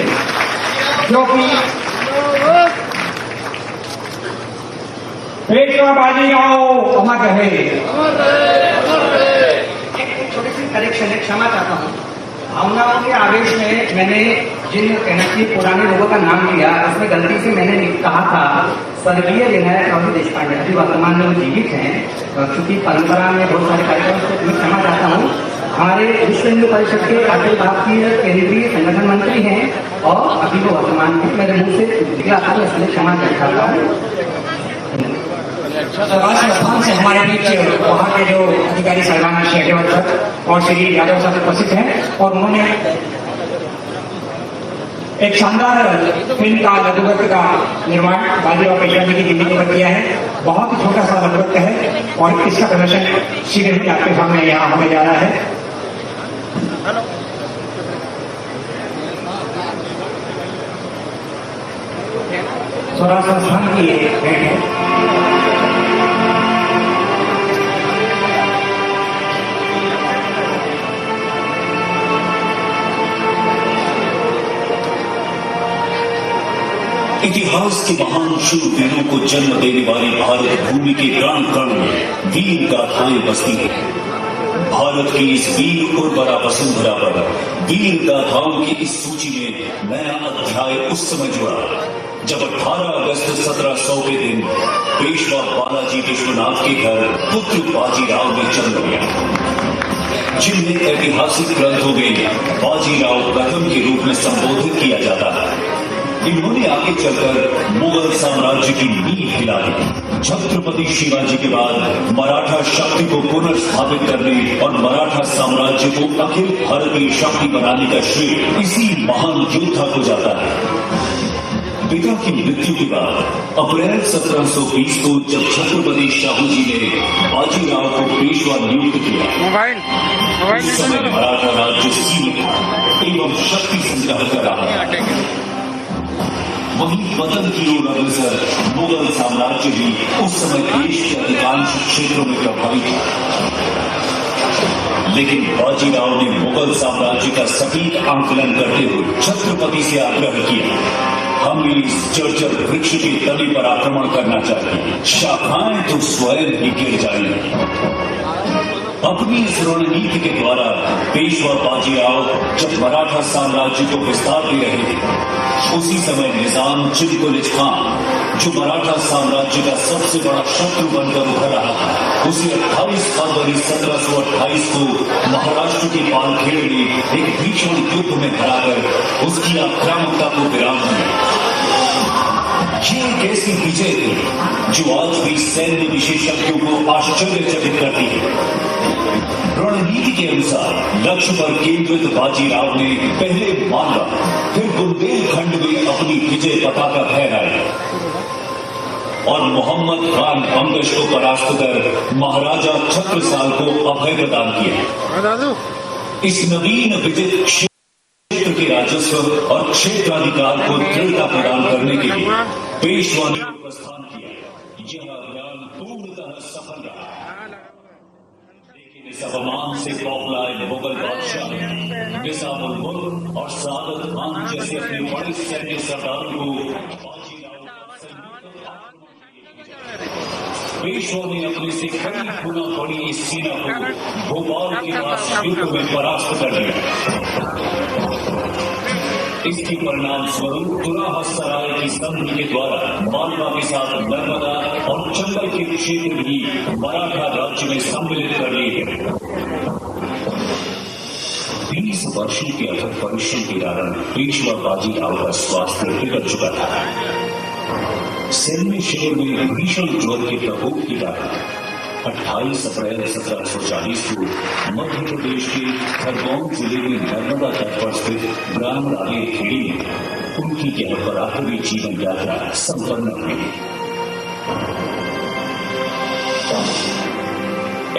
जो कि पेशवा बाजीराव अमर रहे। छोटी सी करेक्शन है, क्षमा चाहता हूँ। भावनाओं के आवेश में मैंने जिन कहना पुराने लोगों का नाम लिया, उसमें गलती से मैंने कहा था स्वर्गीय विधायक चौधरी देशपांडे, अभी वर्तमान में वो जीवित हैं। चूंकि परंपरा में बहुत सारे कार्यक्रम से मैं क्षमा चाहता हूँ। हमारे विश्व हिंदू परिषद के अखिल भारतीय केंद्रीय संगठन मंत्री हैं और अभी वो वर्तमान में मेरे मुंह से निकला था, इसलिए क्षमा चाहता हूँ। राजस्थान से हमारे बीच वहाँ के जो अधिकारी साहिबान श्री अग्रवाल और श्री यादव साहब उपस्थित हैं और उन्होंने एक शानदार फिल्म का लघुगत का निर्माण बाजीराव पेशवा जी की जिंदगी पर किया है। बहुत ही छोटा सा लघुगत है और इसका प्रदर्शन शीघ्र ही आपके सामने यहाँ होने जा रहा है। स्वराज संस्थान की भेंट है। इतिहास के महान शूरवीरों को जन्म देने वाली भारत भूमि के प्राण कण में वीर गाथाएं बसती हैं। भारत की इस वीर उर्वरा वसुंधरा पर वीर गाथाओं की इस सूची में नया अध्याय उस समय जुड़ा जब 18 अगस्त 1700 के दिन पेशवा बालाजी विश्वनाथ के घर पुत्र बाजीराव ने जन्म लिया, जिन्हें ऐतिहासिक ग्रंथों में बाजीराव प्रथम के रूप में संबोधित किया जाता है। इन्होंने आगे चलकर मुगल साम्राज्य की नींव हिला दी। छत्रपति शिवाजी के बाद मराठा शक्ति को पुनर्स्थापित करने और मराठा साम्राज्य को अखिल भारतीय शक्ति बनाने का श्रेय इसी महान योद्धा को जाता है। पिता की मृत्यु के बाद अप्रैल 1720 को जब छत्रपति शाहू जी ने बाजीराव को पेशवा नियुक्त किया, उस समय मराठा राज्य सीमित एवं शक्ति संग्रह कर रहा था। वहीं पतन की ओर अग्रसर मुगल साम्राज्य भी उस समय देश के अधिकांश क्षेत्रों में प्रभावित था। लेकिन बाजीराव ने मुगल साम्राज्य का सटीक आंकलन करते हुए छत्रपति से आग्रह किया, हम इस जर्जर वृक्ष के तने पर आक्रमण करना चाहिए, शाखाएं तो स्वयं ही गिर जाएंगी। अपनी इस रणनीति के द्वारा पेशवा बाजीराव जब मराठा साम्राज्य को विस्तार दे रहे थे, उसी समय निजाम चिलकुलिज खान, जो मराठा साम्राज्य का सबसे बड़ा शत्रु बनकर उभर रहा था, उसे 28 फरवरी 1728 को महाराष्ट्र के पालखेड़ में एक भीषण युद्ध में हराकर उसकी आक्रामकता को विराम दिया। ये एक ऐसी विजय थी जो आज भी सैन्य विशेषज्ञों को आश्चर्यचकित करती है। रणनीति के अनुसार लक्ष्य पर केंद्रित बाजीराव ने पहले मालवा फिर बुंदेलखंड में अपनी विजय पताका फहराई और मोहम्मद खान अंगश को परास्त कर महाराजा छत्रसाल को अभय प्रदान किया। इस नवीन विजित क्षेत्र के राजस्व और क्षेत्राधिकार को दृढ़ता प्रदान करने के लिए पेशवा ने प्रस्थान किया। यह अभियान पूर्णतः सफल रहा। इस अपमान से बौखलाए मुगल बादशाह निजामुल मुल्क और सादत खान जैसे अपने बड़े सैन्य सरदारों को पेशवा ने अपने से कई गुना बड़ी इस सेना को भोपाल के पास युद्ध में परास्त कर दिया। इसके परिणाम स्वरूप तुराह सराय की संधि के द्वारा मालवा के साथ नर्मदा और चंबल के क्षेत्र भी मराठा राज्य में सम्मिलित कर लिए गए। 20 वर्षों के अथक परिश्रम के कारण पेशवा बाजीराव का स्वास्थ्य बिगड़ चुका था। सैन्य शिविर में भीषण ज्वर के प्रकोप के कारण 28 अप्रैल 1740 को मध्य प्रदेश के खरगोन जिले में नर्मदा तट पर स्थित ग्राम रागे खेड़ी में उनकी यह पराक्रमी जीवन यात्रा संपन्न हुई।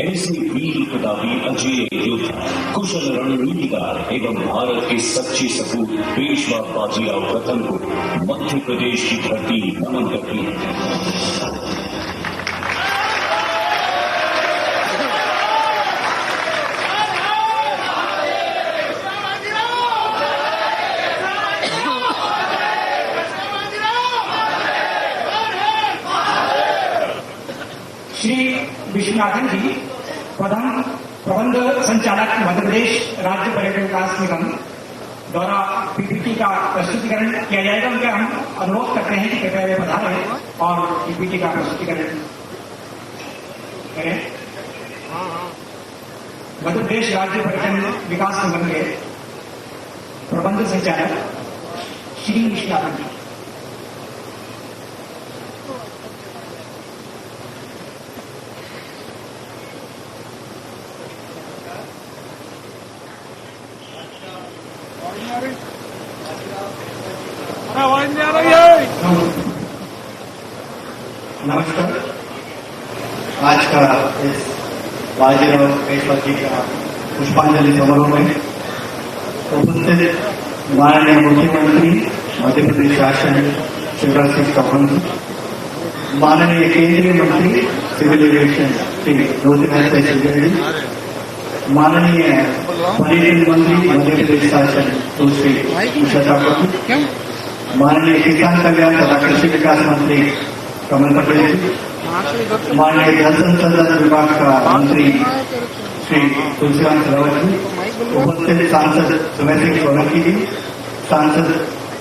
ऐसे वीर प्रतापी अजय योद्धा, कुशल रणनीतिकार एवं भारत के सच्चे सपूत पेशवा बाजीराव प्रथम को मध्य प्रदेश की धरती नमन करती है। श्री विश्वनाथन जी प्रबंध संचालक मध्य प्रदेश राज्य पर्यटन विकास निगम द्वारा पीपीटी का प्रस्तुतिकरण किया जाएगा। उनका हम अनुरोध करते हैं कि कृपया वे पधारें और पीपीटी का प्रस्तुतिकरण करें। मध्य प्रदेश राज्य पर्यटन विकास निगम के प्रबंध संचालक श्री विश्वनाथन जी। नमस्कार। आज का इस बाजीराव पेशवा जी का पुष्पांजलि समारोह में उपस्थित माननीय मुख्यमंत्री मध्य प्रदेश शासन शिवराज सिंह चौहान जी, माननीय केंद्रीय मंत्री सिविल एविएशन श्री ज्योतिरादित्य सिंधिया जी, माननीय पर्यटन मंत्री मध्य प्रदेश शासन सुश्री उषा ठाकुर जी, माननीय किसान कल्याण तथा कृषि विकास मंत्री कमल पटेल जी, माननीय जल संसाधन विभाग का मंत्री श्री तुलसीराम सिलावट जी, उपस्थित सांसद सुमेर सिंह सोलंकी जी, सांसद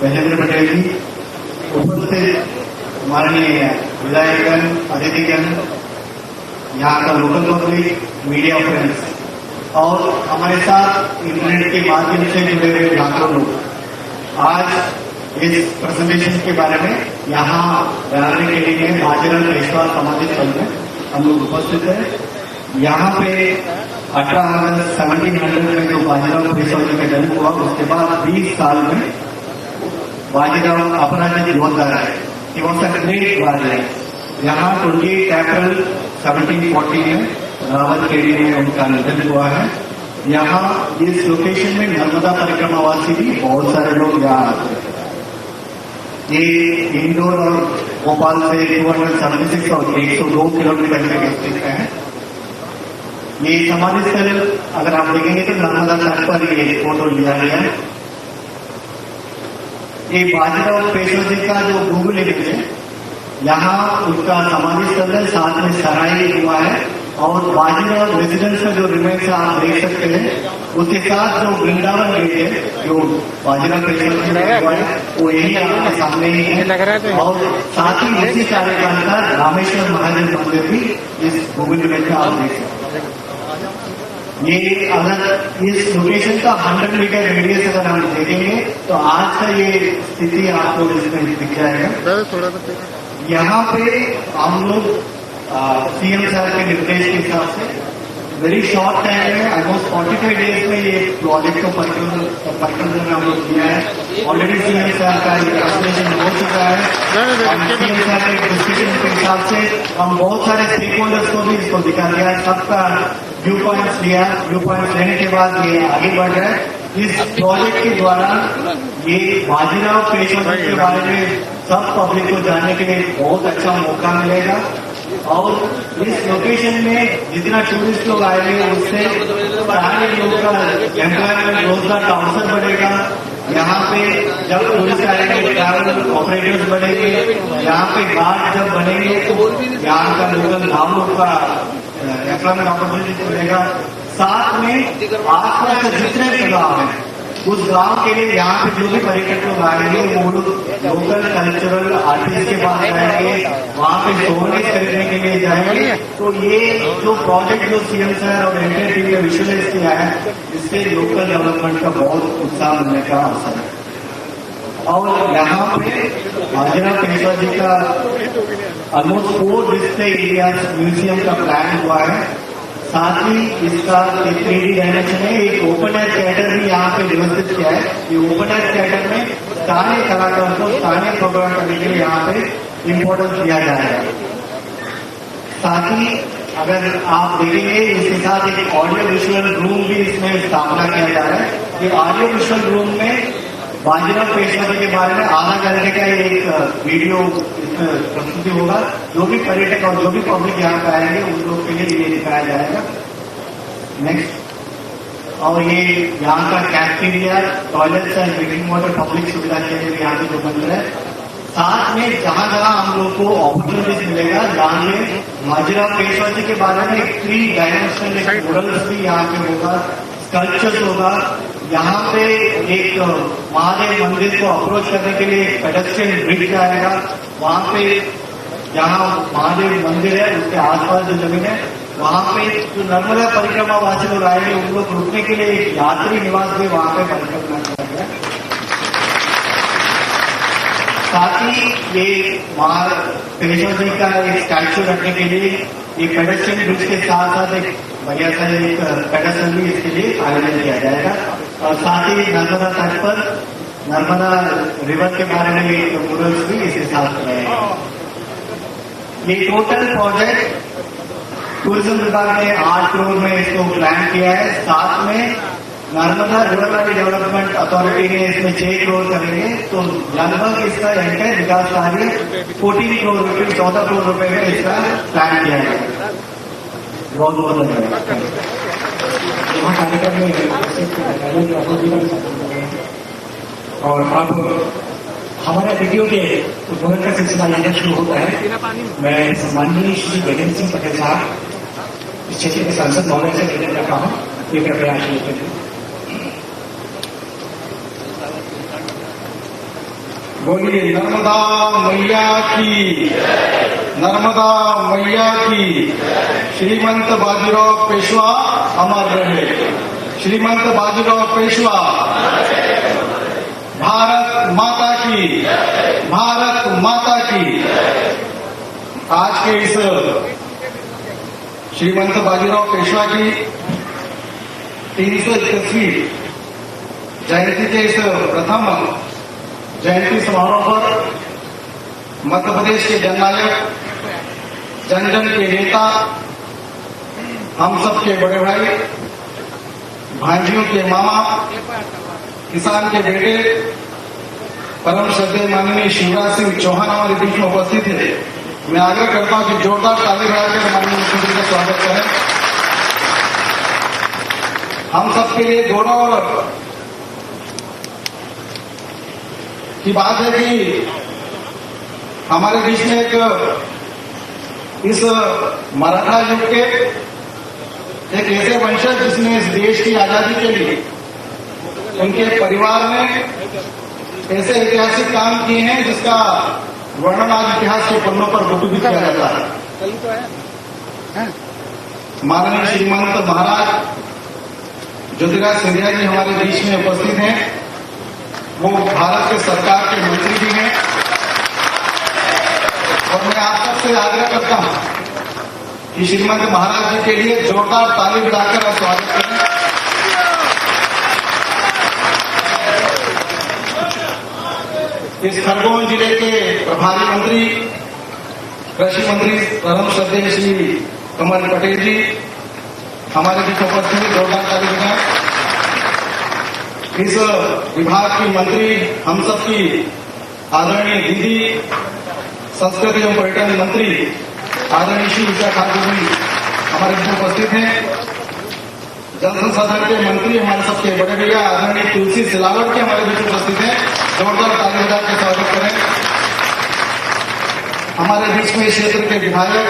महेंद्र पटेल जी, उपस्थित माननीय विधायकगण, अतिथिगण, यहाँ का लोकल पब्लिक, मीडिया फ्रेंड्स और हमारे साथ इंटरनेट के माध्यम से जुड़े हुए लाखों लोग, आज इस प्रेजेंटेशन के बारे में यहाँ जानने के लिए बाजीराव पेशवा समाधि स्थल में हम लोग उपस्थित हैं। यहाँ पे 18 अगस्त 1700 में जो बाजीराव पेशवा जी का जन्म हुआ, उसके बाद 20 साल में बाजीराव अपराजित योद्धा रहे। He was a great warrior। यहाँ 28 अप्रैल 1740 में रावतखेड़ी में उनका निधन हुआ है। यहाँ इस लोकेशन में नर्मदा परिक्रमावासी भी बहुत सारे लोग यहाँ आते हैं। ये इंदौर और भोपाल से 276 और 102 किलोमीटर के स्थित है। ये समाधि स्थल अगर आप देखेंगे तो नर्मदा तट पर ये फोटो लिया गया है। ये बाजीराव पेशवा जी का जो गूगल इमेज है, यहाँ उसका समाधि स्थल है, साथ में सराय हुआ है और बाजीराव रेजिडेंस में जो रिमेन्स आप देख सकते हैं, उसके साथ जो वृंदावन गेट है जो बाजीराव पेशवा जी का हुआ है, वो यही आपके सामने ही है। और साथ ही इसी कार्यकाल का रामेश्वर महादेव मंदिर भी इस गूगल इमेज में आप देख सकते हैं। ये अगर इस लोकेशन का 100 मीटर रेडियस अगर हम देखेंगे तो आज का ये स्थिति आपको इसमें दिख जाएगा। यहाँ पे हम लोग सीएम साहब के निर्देश के हिसाब से वेरी शॉर्ट टाइम में ऑलमोस्ट 45 डेज में ये प्रोजेक्ट को परिकल्पना में हम लोग किया है। ऑलरेडी सीएम साहब का एक्सप्लेनेशन हो चुका है। सीएम साहब के डिस्कशन के हिसाब से हम बहुत सारे स्टेक होल्डर्स को भी इसको दिखा दिया है, सबका व्यू पॉइंट्स लिया। व्यू पॉइंट्स लेने के बाद ये आगे बढ़ रहा है। इस प्रोजेक्ट के द्वारा ये बाजीराव पेशवा के बारे में सब पब्लिक को जानने के लिए बहुत अच्छा मौका मिलेगा और इस लोकेशन में जितना टूरिस्ट लोग आएंगे उससे सारे लोगों का एम्प्लॉयमेंट रोजगार का अवसर बढ़ेगा। यहाँ पे जब टूरिस्ट आएंगे ट्रैवल ऑपरेटर्स बढ़ेंगे, यहाँ पे गार्ड जब बनेंगे तो यहाँ का लोकल गाँवों का एम्प्लॉयमेंट अपॉर्चुनिटी मिलेगा। साथ में आसपास के जितने गाँव हैं उस गांव के लिए यहाँ पे जो भी पर्यटक लोग आएंगे वो लोग लोकल कल्चरल आर्टिस्ट के पास जाएंगे, वहाँ पे सोने खरीदने के लिए जाएंगे। तो ये जो प्रोजेक्ट जो सीएम सर और इंडियन टीम ने विजुअलाइज किया है, इससे लोकल डेवलपमेंट का बहुत उत्साह मिलने का अवसर है। और यहाँ पे बाजीराव पेशवा जी का ऑलमोस्ट 4 डिस्प्ले एरियाज म्यूजियम का प्लान हुआ है। साथ ही इसका 3D डायमेंशन है। एक ओपन एयर थिएटर भी यहाँ पे व्यवस्थित किया है। ये ओपन एयर थिएटर में स्थानीय कलाकार को स्थानीय प्रोग्राम करने के लिए यहाँ पे इम्पोर्टेंस दिया जाएगा। साथ ही अगर आप देखेंगे इसके साथ एक ऑडियो विजुअल रूम भी इसमें स्थापना किया जा रहा है। ये ऑडियो विजुअल रूम में बाजीराव पेशवा जी के बारे में आधा घंटे का एक वीडियो इसमें प्रस्तुति होगा। जो भी पर्यटक और जो भी पब्लिक यहाँ पे आएंगे उन लोग के लिए ये दिखाया जाएगा। नेक्स्ट, और ये यहाँ का cafeteria, toilets and drinking water public सुविधा के लिए यहाँ पे जो बन रहा है। साथ में जहाँ जहाँ हम लोग को अपॉर्चुनिटीज मिलेगा, जहाँ में बाजीराव पेशवा जी के बारे में 3 डायमेंशनल मॉडल्स भी यहाँ पे होगा, स्कल्पचर्स होगा। यहाँ पे एक महादेव मंदिर को अप्रोच करने के लिए एक पेडेस्ट्रियन ब्रिज आएगा। वहाँ पे जहाँ महादेव मंदिर है उसके आसपास जो जमीन है वहाँ पे जो नर्मदा परिक्रमा वासी लोग आएंगे उन लोग रुकने के लिए एक यात्री निवास भी वहाँ पे परिकल्पना किया गया। साथ ही ये पेशवा जी का एक स्टैचू रखने के लिए एक पेडेस्ट्रियन ब्रिज के साथ साथ एक बढ़िया सा एक पेडेस्ट्रियन भी इसके लिए आयोजन किया जाएगा। और साथ ही नर्मदा तट पर नर्मदा रिवर के बारे में एक मॉडल्स भी इसके साथ रहेगा। ये टोटल प्रोजेक्ट टूरिज्म विभाग ने 8 करोड़ में इसको प्लान किया है। साथ में नर्मदा रूरल डेवलपमेंट अथॉरिटी ने इसमें 6 करोड़ करेंगे, तो लगभग इसका एंटायर विकास कार्य 14 करोड़ रुपए 14 करोड़ रुपए में इसका प्लान किया गया। बहुत बहुत धन्यवाद। यहाँ कार्यक्रम में और अब हमारा वीडियो के उद्घाटन का सिलसिला यहाँ शुरू होता है। मैं सम्माननीय श्री गजेंद्र सिंह पटेल साहब इस क्षेत्र के सांसद महोदय से निवेदन करता हूँ ये कृपया आशीर्वाद करें। बोलिए नर्मदा मैया की, नर्मदा मैया की। श्रीमंत बाजीराव पेशवा अमर रहे। श्रीमंत बाजीराव पेशवा। भारत माता की, भारत माता की। आज के इस श्रीमंत बाजीराव पेशवा की 321वीं जयंती के इस प्रथम जयंती समारोह पर मध्य प्रदेश के जननायक, जन जन के नेता, हम सबके बड़े भाई, भांजियों के मामा, किसान के बेटे, परम श्रद्धेय माननीय शिवराज सिंह चौहान हमारे बीच में उपस्थित है। मैं आग्रह करता हूं कि जोरदार ताली बजाकर माननीय मुख्यमंत्री का स्वागत करें। हम सबके लिए गौरव की बात है कि हमारे बीच में एक इस मराठा युग के एक ऐसे वंशज जिसने इस देश की आजादी के लिए उनके परिवार ने ऐसे ऐतिहासिक काम किए हैं जिसका वर्णन आज इतिहास के पन्नों पर बखूबी किया जाता है। माननीय श्रीमंत महाराज ज्योतिराज सिंधिया जी हमारे बीच में उपस्थित हैं। वो भारत के सरकार के मंत्री भी हैं और मैं आप सबसे आग्रह करता हूं कि श्रीमंत महाराज जी के लिए जोरदार ताली बजाकर और स्वागत करें। इस खरगोन जिले के प्रभारी मंत्री, कृषि मंत्री परम श्रद्धेय श्री कमल पटेल जी हमारे बीच उपस्थित हैं। जोरदार ताली बजाएं। इस विभाग की मंत्री, हम सबकी आदरणीय दीदी, संस्कृति एवं पर्यटन मंत्री आदरणीय श्री उषा ठाकुर जी हमारे बीच उपस्थित हैं। जल संसाधन के मंत्री हमारे सबके बड़े भैया आदरणीय तुलसी सिलावट के हमारे बीच उपस्थित हैं। जोरदार ताली बजा के स्वागत करें। हमारे बीच में इस क्षेत्र के विधायक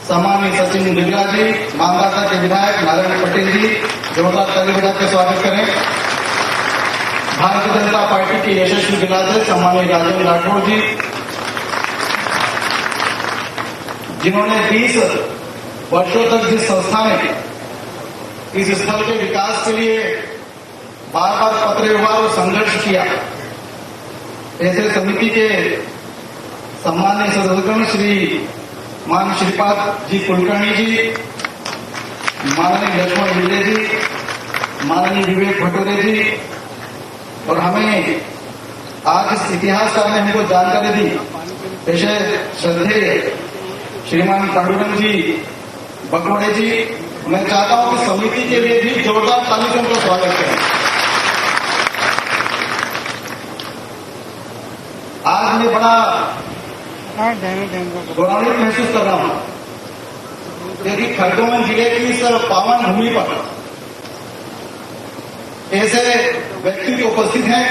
सम्माननीय सचिन बिगला जी, मानदाता के विधायक नारायण पटेल जी, जोरदार ताली बजा के स्वागत करें। भारतीय जनता पार्टी के यशस्वी जिलाध्यक्ष सम्माननीय राजेंद्र राठौड़ जी, जिन्होंने 20 वर्षों तक जिस संस्था ने इस स्थल के विकास के लिए बार बार पत्र व्यवहार और संघर्ष किया, ऐसे समिति के सम्माननीय सदस्यगण श्री मान श्रीपाद जी कुलकर्णी जी, माननीय लक्ष्मण विजय जी, माननीय विवेक भटोरे जी, और हमें आज इस इतिहासकार ने हमको जानकारी दी, ऐसे श्रद्धेय श्रीमान पांडुरंग जी बगोड़े जी, मैं चाहता हूं कि समिति के लिए भी जोरदार ताली से उनका स्वागत करें। आज मैं बड़ा गौरवान्वित महसूस कर रहा हूं क्योंकि खरगोन जिले की इस पावन भूमि पर ऐसे व्यक्ति उपस्थित हैं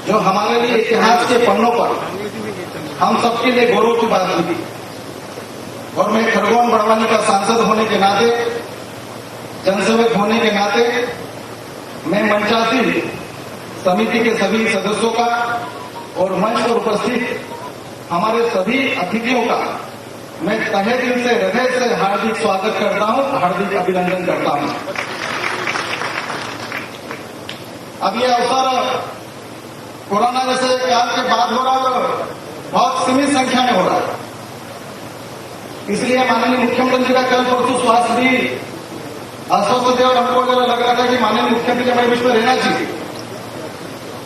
जो हमारे लिए इतिहास के पन्नों पर हम सबके लिए गौरव की बात होगी। और मैं खरगोन बड़वानी का सांसद होने के नाते, जनसेवक होने के नाते, मैं मंचासीन समिति के सभी सदस्यों का और मंच पर उपस्थित हमारे सभी अतिथियों का मैं तहे दिल से, हृदय से हार्दिक स्वागत करता हूं, हार्दिक अभिनंदन करता हूं। अब यह अवसर कोरोना जैसे काल के बाद हो रहा है, बहुत सीमित संख्या में हो रहा है। इसलिए माननीय मुख्यमंत्री का कल परसों स्वास्थ्य भी अस्वस्थ थे और हमको जरा लग रहा था कि माननीय मुख्यमंत्री हमारे बीच में रहना चाहिए,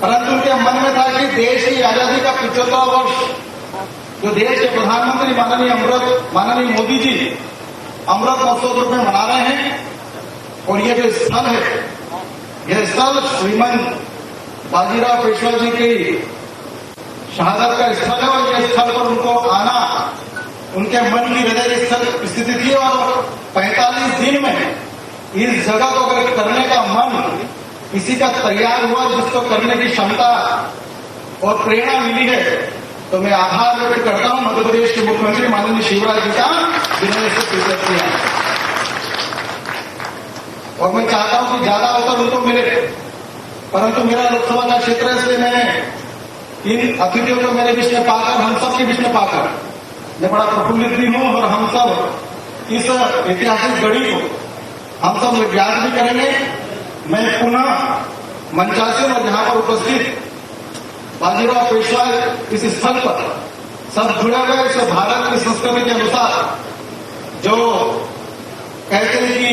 परंतु उनके मन में था कि देश की आजादी का 75वां वर्ष जो देश के प्रधानमंत्री माननीय मोदी जी अमृत महोत्सव के रूप में मना रहे हैं, और ये जो स्थल है, यह स्थल श्रीमंत बाजीराव पेशवा जी की शहादत का स्थल है, और यह स्थल पर उनको आना उनके मन की हृदय की स्थिति थी। और 45 दिन में इस जगह को अगर करने का मन किसी का तैयार हुआ, जिसको करने की क्षमता और प्रेरणा मिली है, तो मैं आभार व्यक्त करता हूं मध्य प्रदेश के मुख्यमंत्री माननीय शिवराज जी का, जिन्होंने इसे स्वीकृत किया। और मैं चाहता हूं कि ज्यादा अवसर उनको मिले, परंतु मेरा लोकसभा का क्षेत्र है, इसलिए मैंने इन अतिथियों को मेरे बीच में पाकर, हम सबके बीच में पाकर मैं बड़ा प्रफुल्लित भी हूं। और हम सब इस ऐतिहासिक घड़ी को हम सब याद भी करेंगे। मैं पुनः मंचासीन और जहां पर उपस्थित बाजीराव पेशवा इस स्थल पर सब जुड़े हुए, इस भारत की संस्कृति के अनुसार जो कहते हैं कि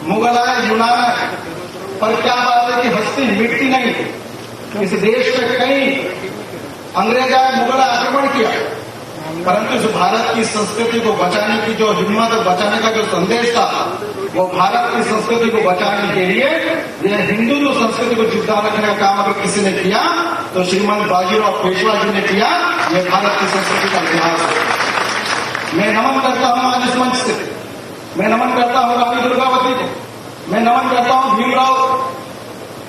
मुगल आए, यूनान आए, पर क्या बात है कि हस्ती मिटती नहीं। इस देश में कई अंग्रेज आए, मुगल आक्रमण किया, परंतु इस भारत की संस्कृति को बचाने की जो हिम्मत और बचाने का जो संदेश था, वो भारत की संस्कृति को बचाने के लिए यह हिंदू संस्कृति को जिंदा रखने का काम अगर किसी ने किया तो श्रीमंत बाजीराव पेशवा जी ने किया। यह भारत की संस्कृति का इतिहास है। मैं नमन करता हूं आज इस मंच से, मैं नमन करता हूं रानी दुर्गावती को, मैं नमन करता हूं भीमराव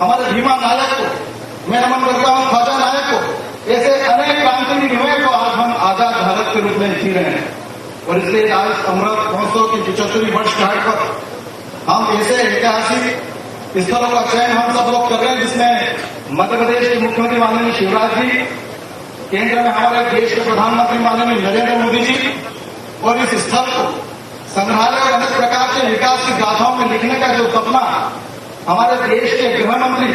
हमारे भीमा नायक को, मैं नमन करता हूं ख्वाजा नायक को। ऐसे अनेक क्रांतिवीर हुए जो आज हम आजाद भारत के रूप में जी रहे हैं। और इसलिए आज अमृत महोत्सव की 75वीं वर्षगांठ पर हम ऐसे ऐतिहासिक स्थलों का चयन हम सब लोग कर रहे हैं, जिसमें मध्य प्रदेश के मुख्यमंत्री माननीय शिवराज जी, केंद्र में हमारे देश के प्रधानमंत्री माननीय नरेंद्र मोदी जी, और इस स्थल को संग्रहालय और अनेक प्रकार के विकास की गाथाओं में लिखने का जो सपना हमारे देश के गृह मंत्री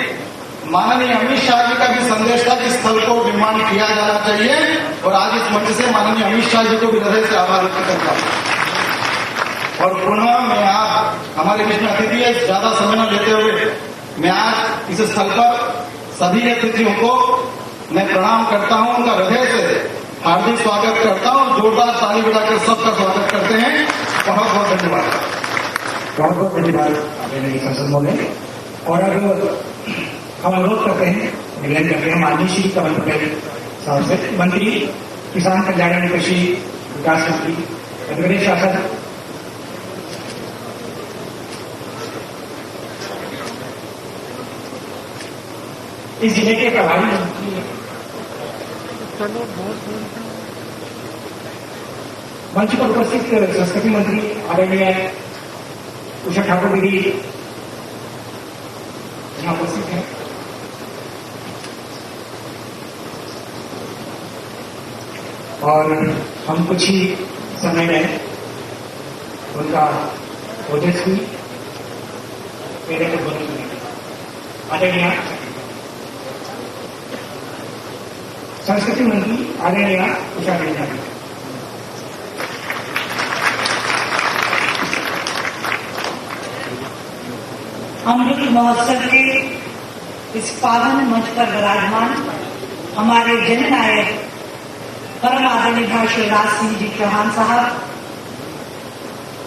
माननीय अमित शाह जी का भी संदेश था कि स्थल को निर्माण किया जाना चाहिए। और आज इस मंच से माननीय अमित शाह जी को भी हृदय से आभार व्यक्त करता हूं। और पुनः मैं आज हमारे बीच में अतिथि है, ज्यादा समय न लेते हुए मैं आज इस स्थल पर सभी अतिथियों को मैं प्रणाम करता हूं, उनका हृदय से हार्दिक स्वागत करता हूं। जोरदार ताली बजाकर सबका स्वागत करते हैं। बहुत बहुत धन्यवाद। बहुत बहुत धन्यवाद आदरणीय सांसद महोदय। और अब हम अनुरोध करते हैं, निवेदन करते हैं माननीय श्री कमल पटेल साहब से, मंत्री किसान कल्याण एवं कृषि विकास मंत्री मध्य प्रदेश शासन, इस जिले के प्रभारी मंत्री मंच पर उपस्थित संस्कृति मंत्री आदरणीय उषा ठाकुर दीदी यहाँ उपस्थित हैं। और हम कुछ ही समय में उनका ओजस्वी मेरे को बोलने सुनेंगे। आदरणीय संस्कृति मंत्री आदरणीय उषा ठाकुर। अमृत महोत्सव के इस पावन मंच पर विराजमान हमारे जननायक परम आदरणीय भाई शिवराज सिंह जी चौहान साहब,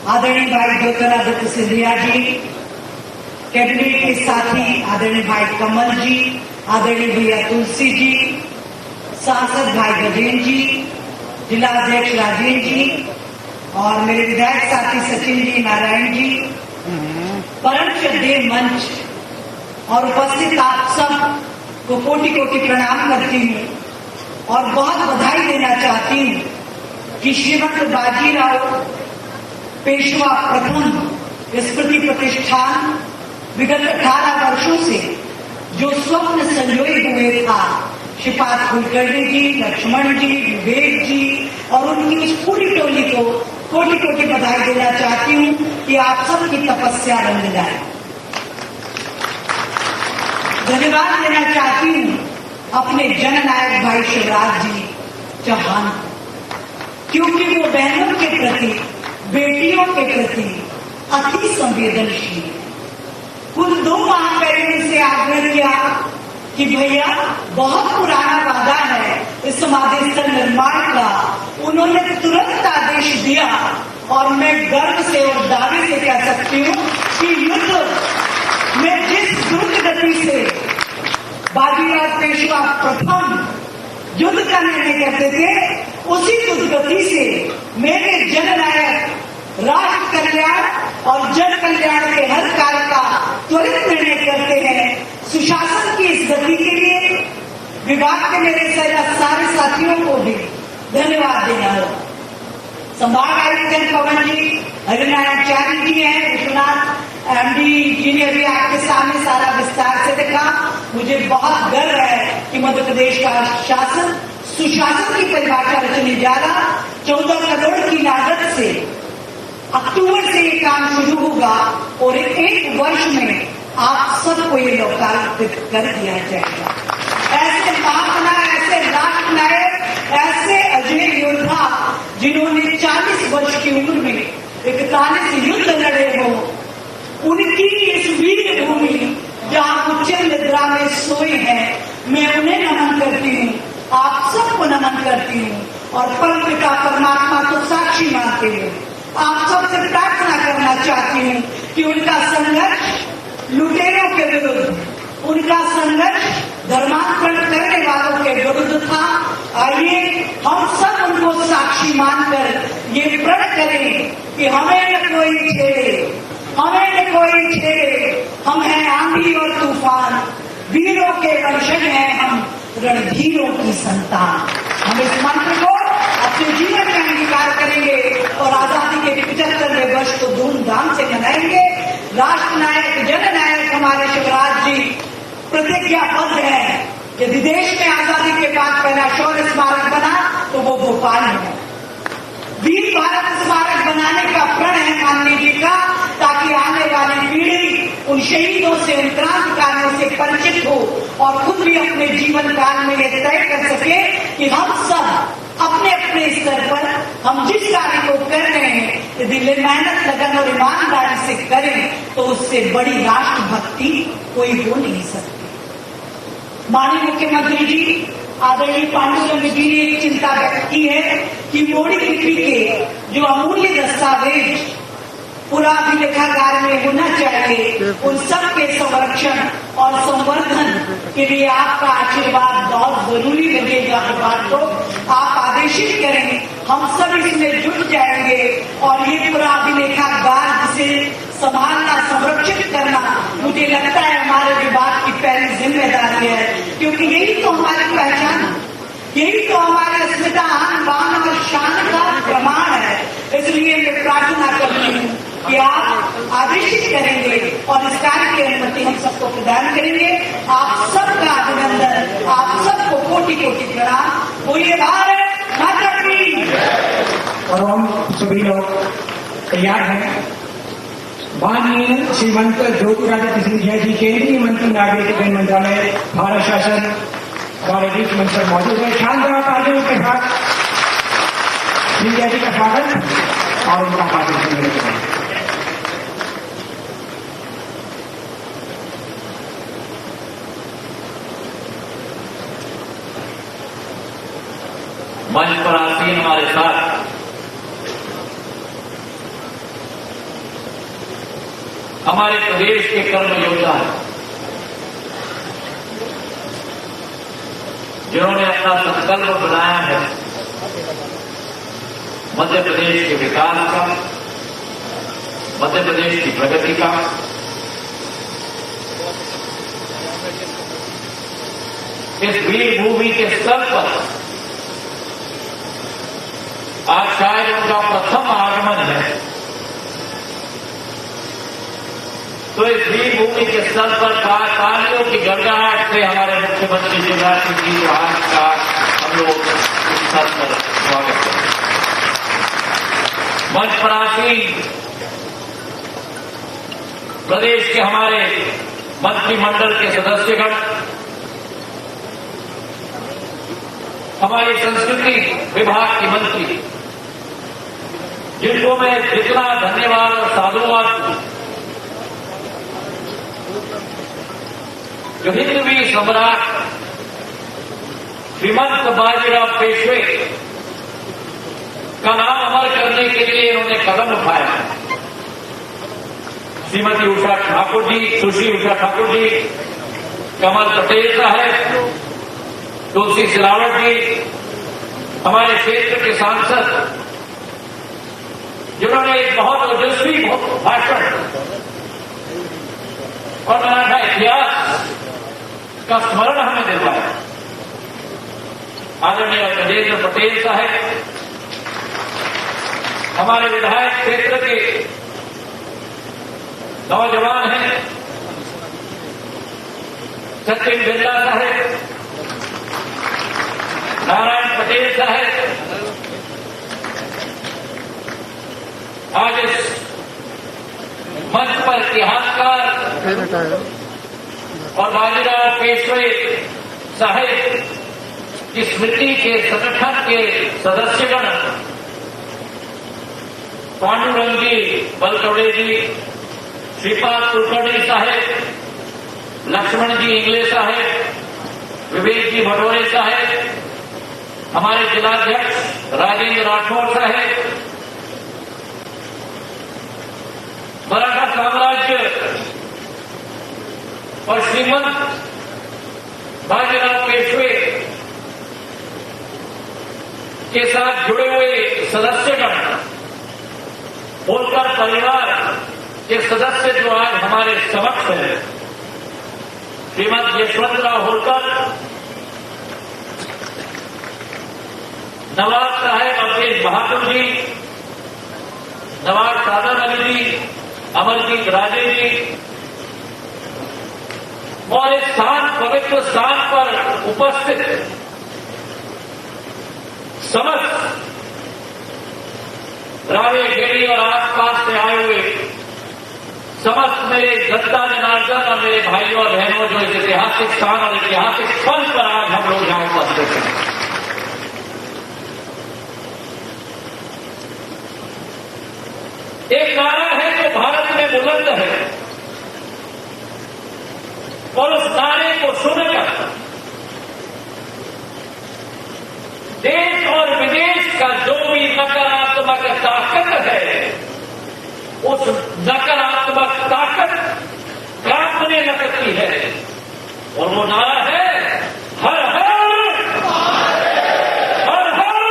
आदरणीय भाई ज्योतिरादित्य सिंधिया जी, कैबिनेट के साथी आदरणीय भाई कमल जी, आदरणीय भैया तुलसी जी, सांसद भाई गजेंद्र जी, जिला अध्यक्ष राजेंद्र जी और मेरे विधायक साथी सचिन जी, नारायण जी, परम श्रद्धेय मंच और उपस्थित आप सब को कोटि कोटि प्रणाम करती हूँ और बहुत बधाई देना चाहती हूँ कि श्रीमंत बाजीराव पेशवा प्रथम स्मृति प्रतिष्ठान विगत 18 वर्षों से जो स्वप्न संजोए हुए था, श्रीपाद कुलकर्णी जी, लक्ष्मण जी, विवेक जी और उनकी उस पूरी टोली को कोटि कोटि बधाई देना चाहती हूँ कि आप सबकी तपस्या रंग जाए। धन्यवाद देना चाहती हूँ अपने जननायक भाई शिवराज जी चौहान, क्योंकि वो बहनों के प्रति, बेटियों के प्रति अति संवेदनशील। कुल 2 माह पहले उनसे आग्रह किया कि भैया बहुत पुराना वादा है इस समाधि स्थल निर्माण का। उन्होंने तुरंत आदेश दिया और मैं गर्व से और दावे से कह सकती हूँ कि युद्ध में जिस द्रुत गति से बाजीराव पेशवा प्रथम युद्ध का निर्णय करते थे, उसी द्रुत गति से मेरे जननायक राष्ट्र कल्याण और जन कल्याण के हर कार्य का त्वरित निर्णय करते हैं। सुशासन की इस गति के लिए विभाग के मेरे सारे साथियों को भी धन्यवाद देना हो। संभाग आयुक्त पवन जी, हरिनारायण चारी जी हैं, विश्वनाथ एमडी जी ने भी आपके सामने सारा विस्तार से देखा। मुझे बहुत गर्व है कि मध्य प्रदेश का शासन सुशासन की परिभाषा रचने जा रहा। 14 करोड़ की लागत से अक्टूबर से ये काम शुरू होगा और 1 वर्ष में आप सबको ये लोकार्पित कर दिया जाएगा। ऐसे महात्मा, ऐसे राष्ट्र नायक, ऐसे अजय योद्धा जिन्होंने 40 वर्ष की उम्र में 41 युद्ध लड़े हो, उनकी इस वीर भूमि जहाँ उच्च निद्रा में सोए हैं, मैं उन्हें नमन करती हूँ, आप सबको नमन करती हूँ और परम पिता परमात्मा को साक्षी मानते हुए आप सबसे प्रार्थना करना चाहती हूँ कि उनका संघर्ष लुटेरों के विरुद्ध, उनका संघर्ष धर्मांतरण करने वालों के विरुद्ध था। आइए हम सब उनको साक्षी मानकर ये प्रण करें कि हमें न कोई छेड़े, हमें न कोई छेड़े, हम हैं आंधी और तूफान, वीरों के वंशज हैं हम, रणधीरों की संतान। हम इस मंत्र को अपने जीवन में अंगीकार करेंगे और आजादी के 75वें वर्ष को धूमधाम से मनाएंगे। राष्ट्र नायक, जननायक हमारे शिवराज जी प्रतिज्ञाबद्ध है। यदि देश में आजादी के बाद पहला शौर्य स्मारक बना तो वो भोपाल है। वीर भारत स्मारक बनाने का प्रण है माननीय जी का, ताकि आने वाली पीढ़ी उन शहीदों से, उन क्रांतिकारियों से परिचित हो और खुद भी अपने जीवन काल में ये तय कर सके कि हम सब अपने अपने स्तर पर हम जिस कार्य को कर रहे हैं, यदि मेहनत, लगन और ईमानदारी से करें तो उससे बड़ी राष्ट्र भक्ति कोई हो नहीं सकती। माननीय मुख्यमंत्री जी आदरणीय पांडुरंग जी ने एक चिंता व्यक्त की है कि मोड़ी लिपि के जो अमूल्य दस्तावेज पुराभिलेखागार में होना चाहिए, उन सब के संरक्षण और संवर्धन के लिए आपका आशीर्वाद बहुत जरूरी लगेगा। बात को आप आदेशित करें, हम सब इसमें जुट जाएंगे और ये पुराभिलेखागार जिसे संभालना, संरक्षित करना, मुझे लगता है हमारे विभाग की पहली जिम्मेदारी है, क्योंकि यही तो हमारी पहचान, यही तो हमारे अस्मिता, आन बान और शान का प्रमाण है। इसलिए मैं प्रार्थना करती हूँ कि आप आदेशित करेंगे और इस कार्य की अनुमति हम सबको प्रदान करेंगे। आप सबका अभिनंदन, आप सबको कोटि कोटि प्रणाम। बोलिए भारत माता की। और हम सभी लोग तैयार हैं। माननीय श्रीमंत ज्योतिरादित्य सिंधिया जी, केंद्रीय मंत्री नागरिक उड्डयन मंत्रालय, भारत शासन, हमारे बीच मंच पर मौजूद है। शानदार तालियों के साथ सिंधिया जी का स्वागत और उनका पार्टी मंच पर आसीन हमारे साथ हमारे प्रदेश के कर्म योद्धा हैं, जिन्होंने अपना संकल्प बनाया है मध्य प्रदेश के विकास का, मध्य प्रदेश की प्रगति का। इस वीर भूमि के स्तर पर आज शायद उनका प्रथम आगमन है, तो इस वीर भूमि के स्तर पर तालियों की गड़गड़ाहट से हमारे मुख्यमंत्री शिवराज सिंह जी चौहान का हम लोग इस स्तर पर स्वागत करें। मंच पर आसीन प्रदेश के हमारे मंत्रिमंडल के सदस्यगण, हमारे संस्कृति विभाग के मंत्री, जिनको मैं जितना धन्यवाद और साधुवाद दूं, जो हिंदवी सम्राट श्रीमंत बाजीराव पेशवे का नाम अमर करने के लिए इन्होंने कदम उठाया। श्रीमती उषा ठाकुर जी, सुश्री उषा ठाकुर जी, कमल पटेल साहब, तुलसी सिलावट जी, हमारे क्षेत्र के सांसद, जिन्होंने एक बहुत ओजस्वी भाषण और मराठा इतिहास का स्मरण हमें दिलवाया। आदरणीय गजेंद्र पटेल साहब, हमारे विधायक क्षेत्र के नौजवान हैं, सचिन बिरला साहब, नारायण पटेल साहब, आज इस मंच पर इतिहासकार और बाजीराव पेशवे साहब की स्मृति के संगठन के सदस्यगण, पांडुरंग जी बलकवड़े जी, श्रीपाद कुलकर्णी साहब, लक्ष्मण जी इंगले साहब, विवेक जी भटोरे साहब, हमारे जिलाध्यक्ष राजेंद्र राठौर साहब, मराठा साम्राज्य और श्रीमंत बाजीराव पेशवे के साथ जुड़े हुए सदस्यगण, होलकर परिवार के सदस्य जो आज हमारे समक्ष हैं, श्रीमंत यशवंतराव होलकर, नवाब साहेब अवधेश बहादुर जी, नवाब सादर अली जी, अमरजीत राजे जी, और इस पवित्र स्थान पर उपस्थित समस्त रावे घेरी और आसपास से आए हुए समस्त मेरे गद्दा जनार्दन और मेरे भाइयों और बहनों, जो इस ऐतिहासिक स्थान और ऐतिहासिक स्थल पर आज हम लोग यहां उपस्थित हैं। एक नारा है जो भारत में बुलंद है, और उस नारे को सुनकर देश और विदेश का जो भी नकारात्मक ताकत है, उस नकारात्मक ताकत कांपने लगती है, और वो नारा है हर हर हर हर।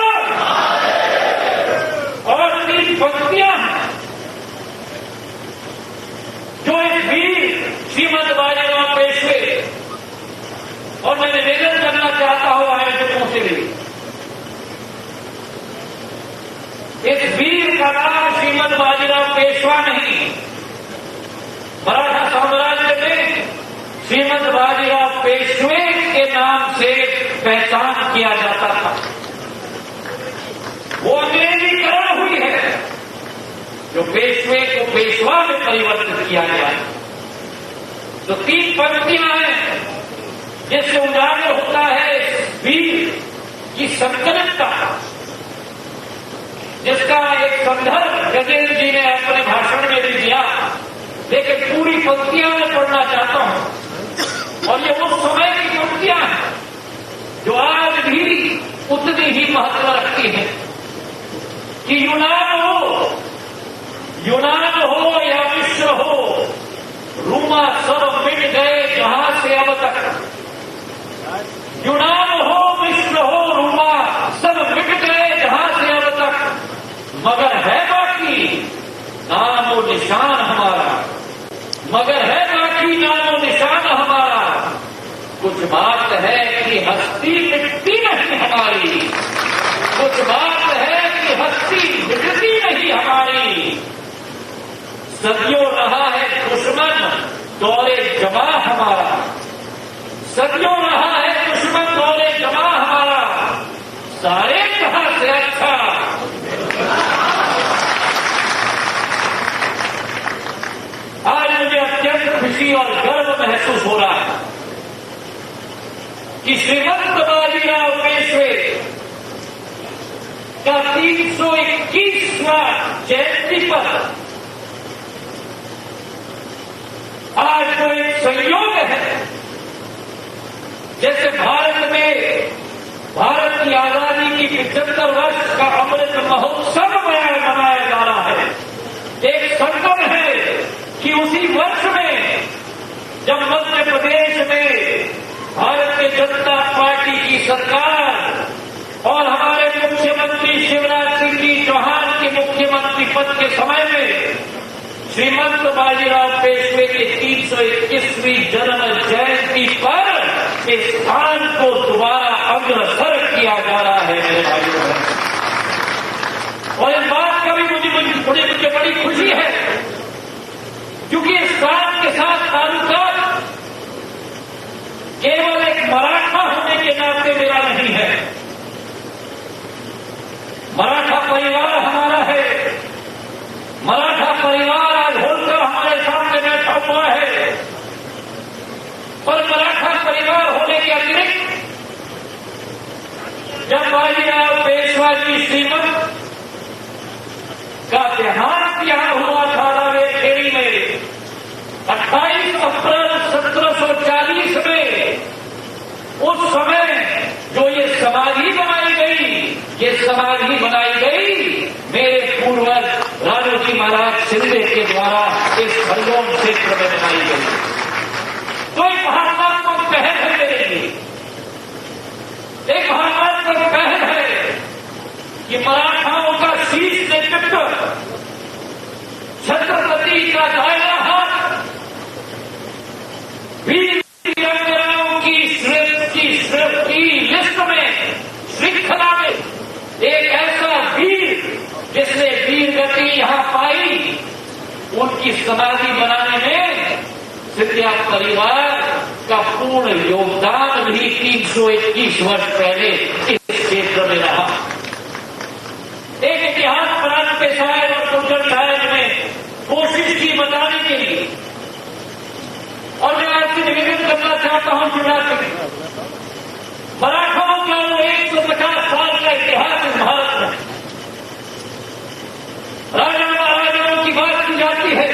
और तीन पंक्तियां जो इस वीर श्रीमंत बाजीराव पेशवे, और मैं निवेदन करना चाहता हूं आयोजकों से भी, इस वीर का नाम श्रीमंत बाजीराव पेशवा नहीं, मराठा साम्राज्य में श्रीमंत बाजीराव पेशवे के नाम से पहचान किया जाता था। वो अंग्रेजीकरण हुई है, जो पेशवे को पेशवा में परिवर्तित किया गया है। तो तीन पंक्तियां हैं जिससे उजागर होता है वीर की संकल्पता, जिसका एक संदर्भ गजेंद्र जी ने अपने भाषण में भी दिया, लेकिन पूरी पंक्तियां मैं पढ़ना चाहता हूं। और ये उस समय की पंक्तियां हैं जो आज भी उतनी ही महत्व रखती हैं कि यूनान हो या विश्व हो, रूमा सब मिट गए जहां से अब तक, यूनान हो मिस्र हो रूमा सब मिट गए जहां से अब तक, मगर है बाकी नामो निशान हमारा, मगर है बाकी नामो निशान हमारा। कुछ बात है कि हस्ती मिटती नहीं हमारी, कुछ बात है कि हस्ती मिटती नहीं हमारी। सदियों रहा है दुश्मन दौरे जमा हमारा, सदियों रहा है दुश्मन दौरे जमा हमारा, सारे कहां से अच्छा। आज मुझे अत्यंत खुशी और गर्व महसूस हो रहा है कि श्रीमंत बाजीराव पेशवे का 321वां जयंती पर आज जो एक संयोग है, जैसे भारत में भारत की आजादी की 75 वर्ष का अमृत महोत्सव मनाया जा रहा है। एक संकट है कि उसी वर्ष में जब मध्य प्रदेश में भारतीय जनता पार्टी की सरकार और हमारे मुख्यमंत्री शिवराज सिंह चौहान के मुख्यमंत्री पद के समय में श्रीमंत बाजीराव पेशवे के 321वीं जन्म जयंती पर इस स्थान को दोबारा अग्रसर किया जा रहा है मेरे भाइयों। और इस बात का भी मुझे बड़ी खुशी है, क्योंकि इस स्थान के साथ ताल्लुकात केवल एक मराठा होने के नाते मेरा नहीं है। मराठा परिवार हमारा है, मराठा परिवार आज होलकर हमारे सामने बैठा हुआ है। पर मराठा परिवार होने के अतिरिक्त जब बाजीराव पेशवा जी श्रीमंत का देहांत यहां हुआ था रावेखेड़ी में 28 अप्रैल 1740 में, उस समय जो ये समाधि बनाई गई, ये समाधि बनाई गई मेरे पूर्वज राजोजी महाराज शिंदे के द्वारा इस हरिओम क्षेत्र में बनाई गई। तो एक भावनात्मक पहल है मेरे लिए, एक भावनात्मक पहल है कि मराठाओं का शीर्ष नेतृत्व छत्रपति का दायरा हाथ वीर वीरांगनाओं की लिस्ट में, श्रृंखला में एक ऐसा वीर जिसने वीर गति यहां पाई, उनकी समाधि बनाने में सिंधिया परिवार का पूर्ण योगदान भी 321 वर्ष पहले इस क्षेत्र में रहा। एक इतिहास परांठे साहब और गुर्जर साहब ने कोशिश की बताने के लिए, और मैं आपसे निवेदन करना चाहता हूं शिवराज सिंह, मराठाओं का 150 साल का इतिहास इस भारत में, राजा महाराजाओं की बात की जाती है,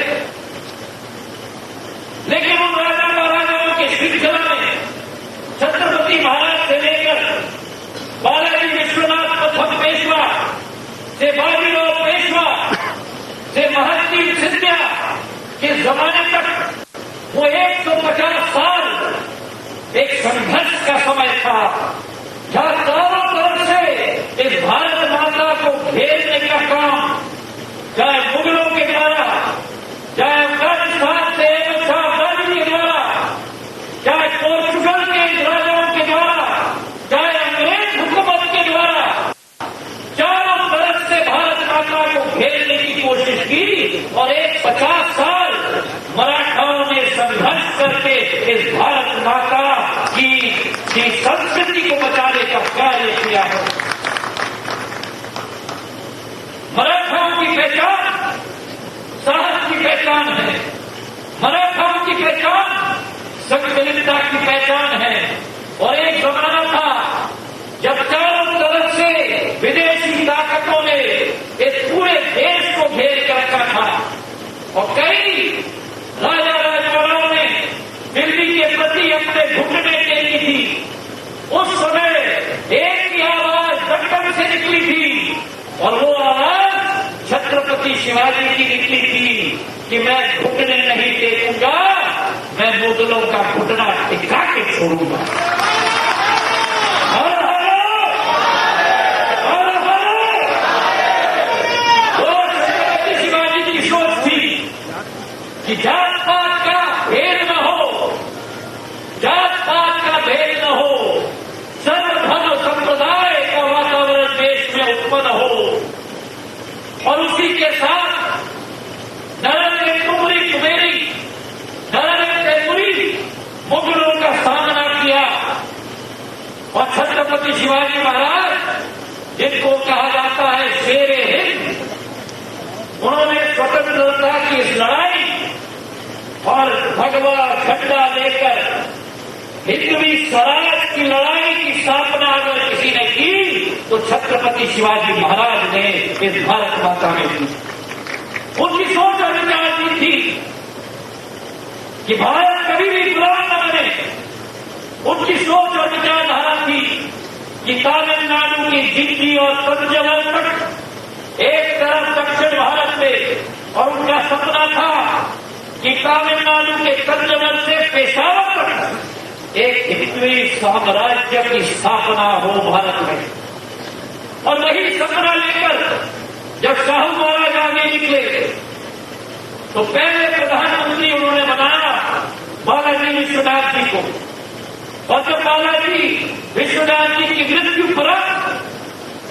लेकिन उन राजा महाराजाओं के श्रृंखला में छत्रपति महाराज से लेकर बालाजी विश्वनाथ प्रथम पेशवा से बाजीराव पेशवा से महर्षि सिंधिया के जमाने तक वो 150 साल एक संघर्ष का समय था, जहां चारों तरफ से इस भारत माता को घेरने का काम, चाहे मुगलों के द्वारा, चाहे अफगानिस्तान से शाहबाजी के द्वारा, चाहे पोर्चुगल के राजाओं के द्वारा, चाहे अंग्रेज हुकूमत के द्वारा, चारों तरफ से भारत माता को घेरने की कोशिश की और 50 साल मराठाओं ने संघर्ष करके इस भारत माता की संस्कृति को बचाने का कार्य किया है। मराठाओं की पहचान साहस की पहचान है, मराठाओं की पहचान संकलितता की पहचान है। और एक जमाना था जब चारों तरफ से विदेशी ताकतों ने इस पूरे देश को घेर कर रखा था और कई राजा राजवराओं ने दिल्ली के प्रति अपने घुटने टेकी थी। उस समय एक ही आवाज दक्कन से निकली थी और वो आवाज छत्रपति शिवाजी की निकली थी कि मैं घुटने नहीं टेकूंगा, मैं मुगलों का घुटना टिका के छोड़ूंगा। शिवाजी की सोच थी कि जात पात का भेद न हो, जात पात का भेद न हो, सर्वधर्म संप्रदाय का वातावरण देश में उत्पन्न हो और उसी के साथ मुगलों का सामना किया और छत्रपति शिवाजी महाराज, जिनको कहा जाता है शेरे हिंद, उन्होंने स्वतंत्रता की इस लड़ाई और भगवा झंडा लेकर हिंदवी स्वराज की लड़ाई की स्थापना अगर किसी ने की तो छत्रपति शिवाजी महाराज ने इस भारत माता में की। उनकी सोच और विचार थी कि भारत कभी भी गुलाम न बने। उनकी सोच और विचारधारा थी कि तमिलनाडु की जिंदी और पंजाब तक एक तरफ दक्षिण भारत में, और उनका सपना था कि तमिलनाडु के पंजाब से पेशावर तक एक हिंदवी साम्राज्य की स्थापना हो भारत में। और वही सपना लेकर जब शाहू महाराज आगे निकले तो पहले प्रधानमंत्री उन्होंने बनाया बालाजी विश्वनाथ जी को, और जब बालाजी विश्वनाथ जी की मृत्यु पर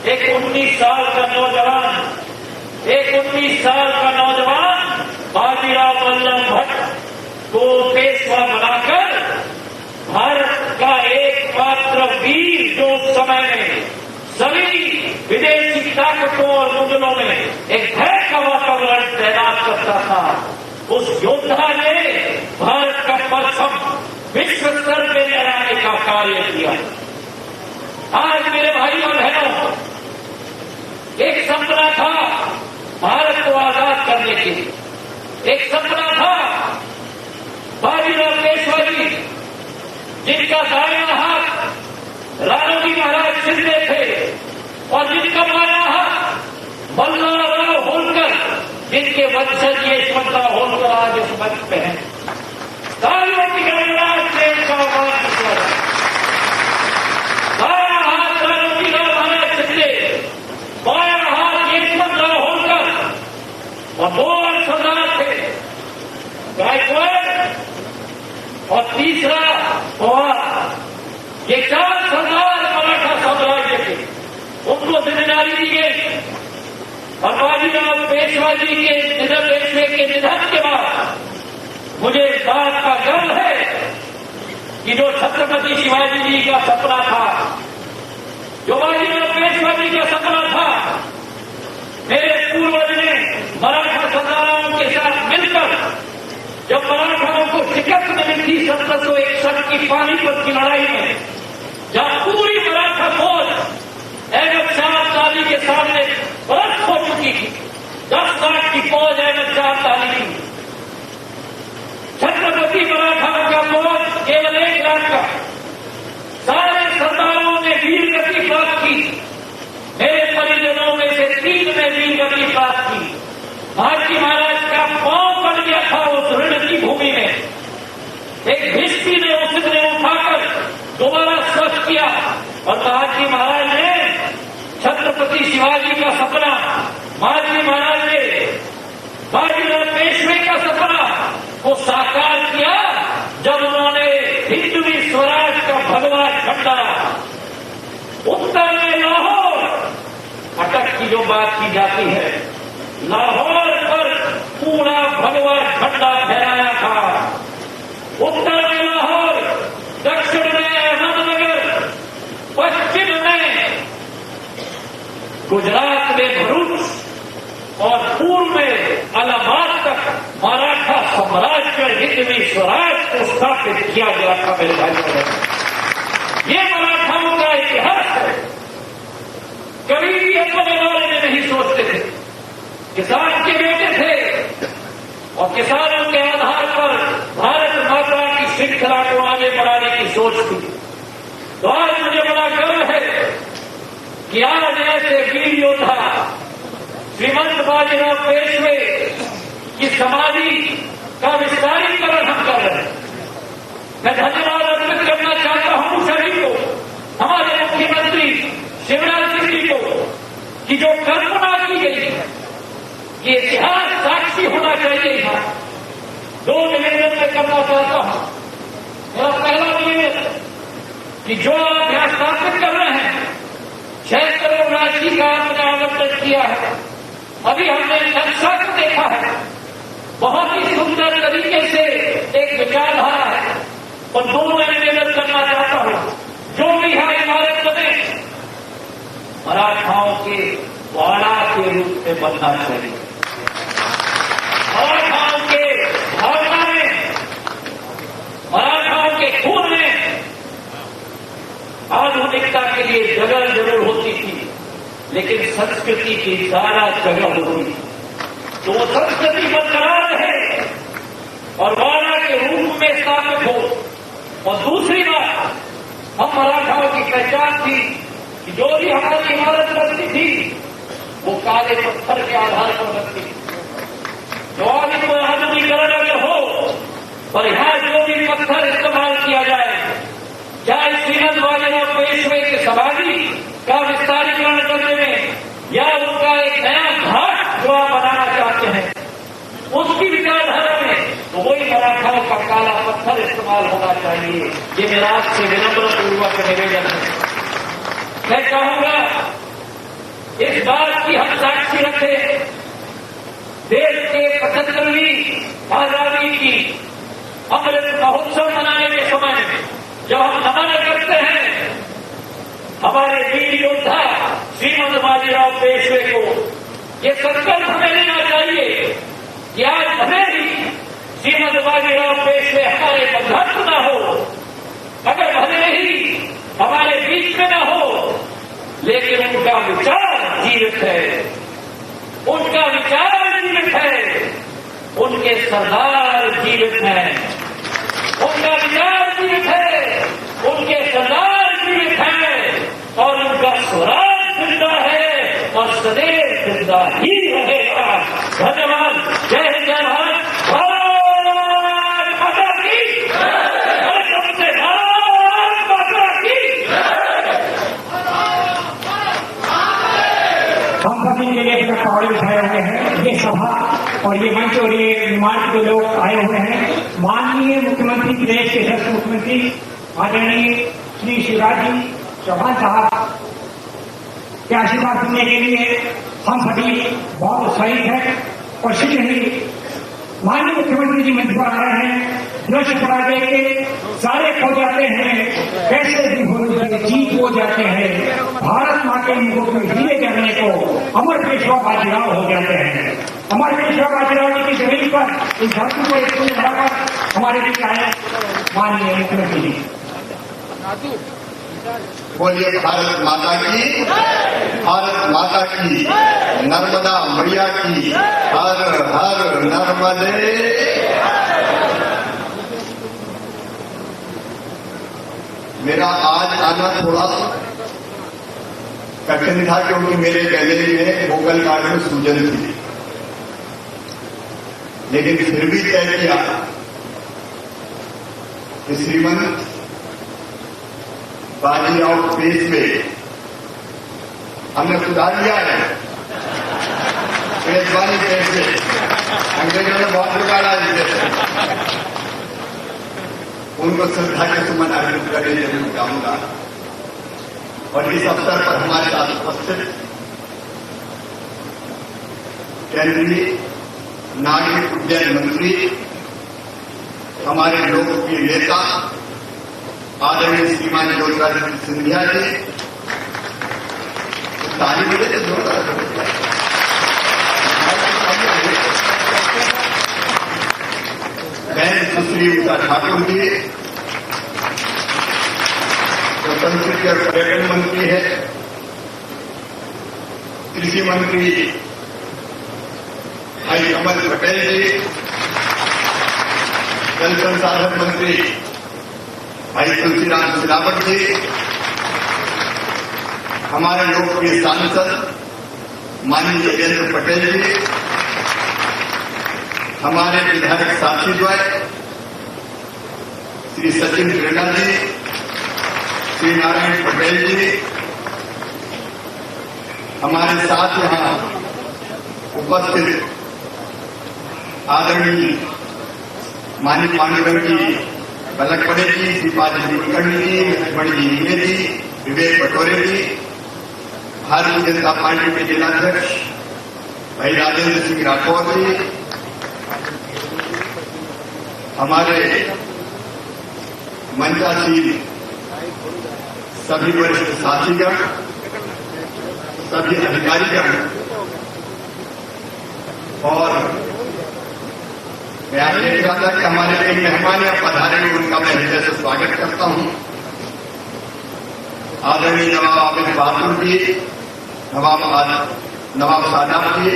एक 19 साल का नौजवान बाजीराव वल्लभ भट्ट को पेशवा बनाकर भारत का एकमात्र वीर, जो उस समय में सभी विदेशी ताकतों और मुगलों में एक भय का वातावरण तैनात करता था, उस योद्धा ने भारत का परचम विश्व स्तर पे लहराने का कार्य किया। आज मेरे भाई और बहनों, एक सपना था भारत को आजाद करने के लिए, एक सपना था बाजीराव पेशवा जी, जिनका दायां हाथ राणोजी महाराज शिंदे थे और जिनका बायां हाथ बल्लाराव होलकर, जिनके वंशज यशवंतराव होलकर आज इस मंच पे हैं। तालियों की गणराज प्रेम का आवाज निकला। दायां हाथ राणोजी महाराज शिंदे, बायां हाथ यशवंतराव होलकर, और 2 सरदार थे, गायकवाड़ और तीसरा पवार। ये 4 सरदार मराठा साम्राज्य के, उनको जिम्मेदारी दी गई। और बाजीराव पेशवा जी के निधन के बाद मुझे इस बात का गर्व है कि जो छत्रपति शिवाजी जी का सपना था, जो बाजीराव पेशवा जी का सपना था, मेरे पूर्वज ने मराठा सरदारों के साथ मिलकर जब मराठाओं को शिकस्त मिली थी 1761 की पानीपत की लड़ाई में, जहां पूरी मराठा फौज अहमद शाह अब्दाली के सामने पलट हो चुकी थी, 10 लाख की फौज अहमद शाह अब्दाली की, छत्रपति मराठाओं का फौज केवल 1 लाख का। सारे सरदारों ने वीर गति प्राप्त की। मेरे परिजनों में से 3 ने वीर गति प्राप्त की। महाजी महाराज का पांव पड़ गया था उस ऋण की भूमि में। एक भिष्टी ने उसने उठाकर दोबारा स्वस्थ किया और महाजी महाराज ने छत्रपति शिवाजी का सपना, महाजी महाराज ने बाजीराव पेशवे का सपना को साकार किया जब उन्होंने हिंदवी स्वराज का भगवा झंडा उत्तर में लाहौर, अटक की जो बात की जाती है, लाहौर पर पूरा भगवा झंडा फहराया था। उत्तर में लाहौर, दक्षिण में अहमदनगर, पश्चिम में गुजरात में भरूच और पूर्व में इलाहाबाद तक मराठा साम्राज्य हिंदवी स्वराज को स्थापित किया गया था। मेरे भाइयों, ये मराठाओं का इतिहास है। कभी भी अपने बारे में नहीं सोचते थे। किसान के बेटे थे और किसानों के आधार पर भारत माता की श्रृंखला को आगे बढ़ाने की सोच थी। तो आज मुझे बड़ा गर्व है कि आज ऐसे वीर योद्धा श्रीमंत बाजीराव पेशवे की समाधि का विस्तारीकरण हम कर रहे हैं। मैं धन्यवाद अर्पित करना चाहता हूं सभी को, हमारे मुख्यमंत्री शिवराज सिंह जी को, कि जो कल्पना की गई है ये इतिहास साक्षी होना चाहिए था। 2 निवेदन में करना चाहता हूं। मेरा पहला निवेदन कि जो आप यहां स्थापित कर रहे हैं, 6 करोड़ राशि का आपने आवंटन किया है। अभी हमने नक्शा को देखा है, बहुत ही सुंदर तरीके से एक विचारधारा है, और 2 में निवेदन करना चाहता हूं, जो भी है इमारत बने मराठाओं के वाड़ा के रूप में बनना चाहिए। मराठाओं के भावना में, मराठाओं के खून में आधुनिकता के लिए जगह जरूर होती थी, लेकिन संस्कृति की सारा जगह होती थी। तो वो संस्कृति बरकरार रहे और वाड़ा के रूप में स्थापित हो। और दूसरी बात, हम मराठाओं की पहचान थी कि जो भी हमारी इमारत बनती थी वो काले पत्थर के आधार पर बनती थी। जो आधुनिकीकरण अगर हो और यहाँ जो भी पत्थर इस्तेमाल किया जाए, चाहे श्रीमद बाजीराव पेशवे के समाधि का विस्तारीकरण करने में या उनका एक नया घाट जो आप बनाना चाहते हैं उसकी विचारधारा में, तो वही मराठाओं का काला पत्थर इस्तेमाल होना चाहिए। ये मेरा आपसे विनम्र पूर्वक निवेदन है। मैं चाहूंगा इस बात की हम साक्षी रखें, देश के 75वीं आजादी की अमृत महोत्सव मनाने के समय जब हम नमन करते हैं हमारे वीर योद्धा श्रीमद बाजीराव पेशवे को, ये संकल्प हमें लेना चाहिए कि आज भले ही श्रीमद बाजीराव पेशवे हमारे मध्यस्थ न हो, अगर भले ही हमारे बीच में न हो, लेकिन उनका विचार जीवित है, उनका विचार जीवित है, उनके सरदार जीवित हैं, उनका विचार जीवित है, उनके सरदार जीवित हैं, और उनका स्वराज जिंदा है और सदैव जिंदा ही रहेगा। धन्यवाद। जय हिंद, जय भारत। भारत माता की जय। भारत माता की। हम सभी के लिए पकवाड़े बिठाए हुए हैं। ये सभा और ये मंच और ये निर्माण के लोग आए हुए हैं। माननीय मुख्यमंत्री, प्रदेश के यशस्वी मुख्यमंत्री आदरणीय श्री शिवराज जी चौहान साहब के आशीर्वाद सुनने के लिए हम सभी बहुत उत्साहित हैं और शीघ्र ही माननीय मुख्यमंत्री जी मंच पर आ रहे हैं। दृश्य पराजय के सारे खो जाते हैं, कैसे भी हो जीत हो जाते हैं, भारत माँ के मुकुट में हीरे करने को अमर पेशवा बाजीराव हो जाते हैं। अमर पेशवा बाजीराव जी की जमीन पर इस धरती को एक बढ़ाकर हमारे बीच आए माननीय मुख्यमंत्री जी। बोलिए भारत माता की, भारत माता की, नर्मदा मैया की, हर हर नर्मदे। मेरा आज आना थोड़ा कठिन था क्योंकि मेरे गले में वोकल कार्ड में सूजन थी, लेकिन फिर भी तय किया कि श्रीमंत बाजीराव पेशवे हमने सुधार लिया है। पेशवानी पेशवे अंग्रेजों ने बहुत बिगाड़ा इसे, उनको श्रद्धा के सुमन अर्पित करने जरूर चाहूंगा। और इस अवसर पर हमारे साथ उपस्थित केंद्रीय नागरिक उड्डयन मंत्री, हमारे लोकप्रिय नेता आदरणीय श्रीमान ज्योतिरादित्य सिंधिया जी, ताली मिले तो जोरदार बहन सुश्री उषा ठाकुर जी, जो संस्कृति और पर्यटन मंत्री है, कृषि मंत्री भाई कमल पटेल जी, जल संसाधन मंत्री भाई तुलसीराम सिलावट जी, हमारे लोकप्रिय सांसद माननीय योगेंद्र पटेल जी, हमारे विधायक साथी द्वय श्री सचिन बिरला जी, श्री नारायण पटेल जी, हमारे साथ यहाँ उपस्थित आदरणीय मानिक पांडुरंग जी, बलकपड़े जी, श्रीपाद जी कुलकर्णी जी, लक्ष्मण जी मीणे जी, विवेक पटोरे जी, भारतीय जनता पार्टी के जिलाध्यक्ष भाई राजेंद्र सिंह राठौर जी, हमारे मंचासीन सभी वरिष्ठ साथीगण, सभी अधिकारीगण और मैं आपसे कह रहा था कि हमारे कई मेहमान या पधारे हैं, उनका मैं हृदय से स्वागत करता हूं। आदरणीय नवाब आबिद बहादुर जी, नवाब सादाब जी,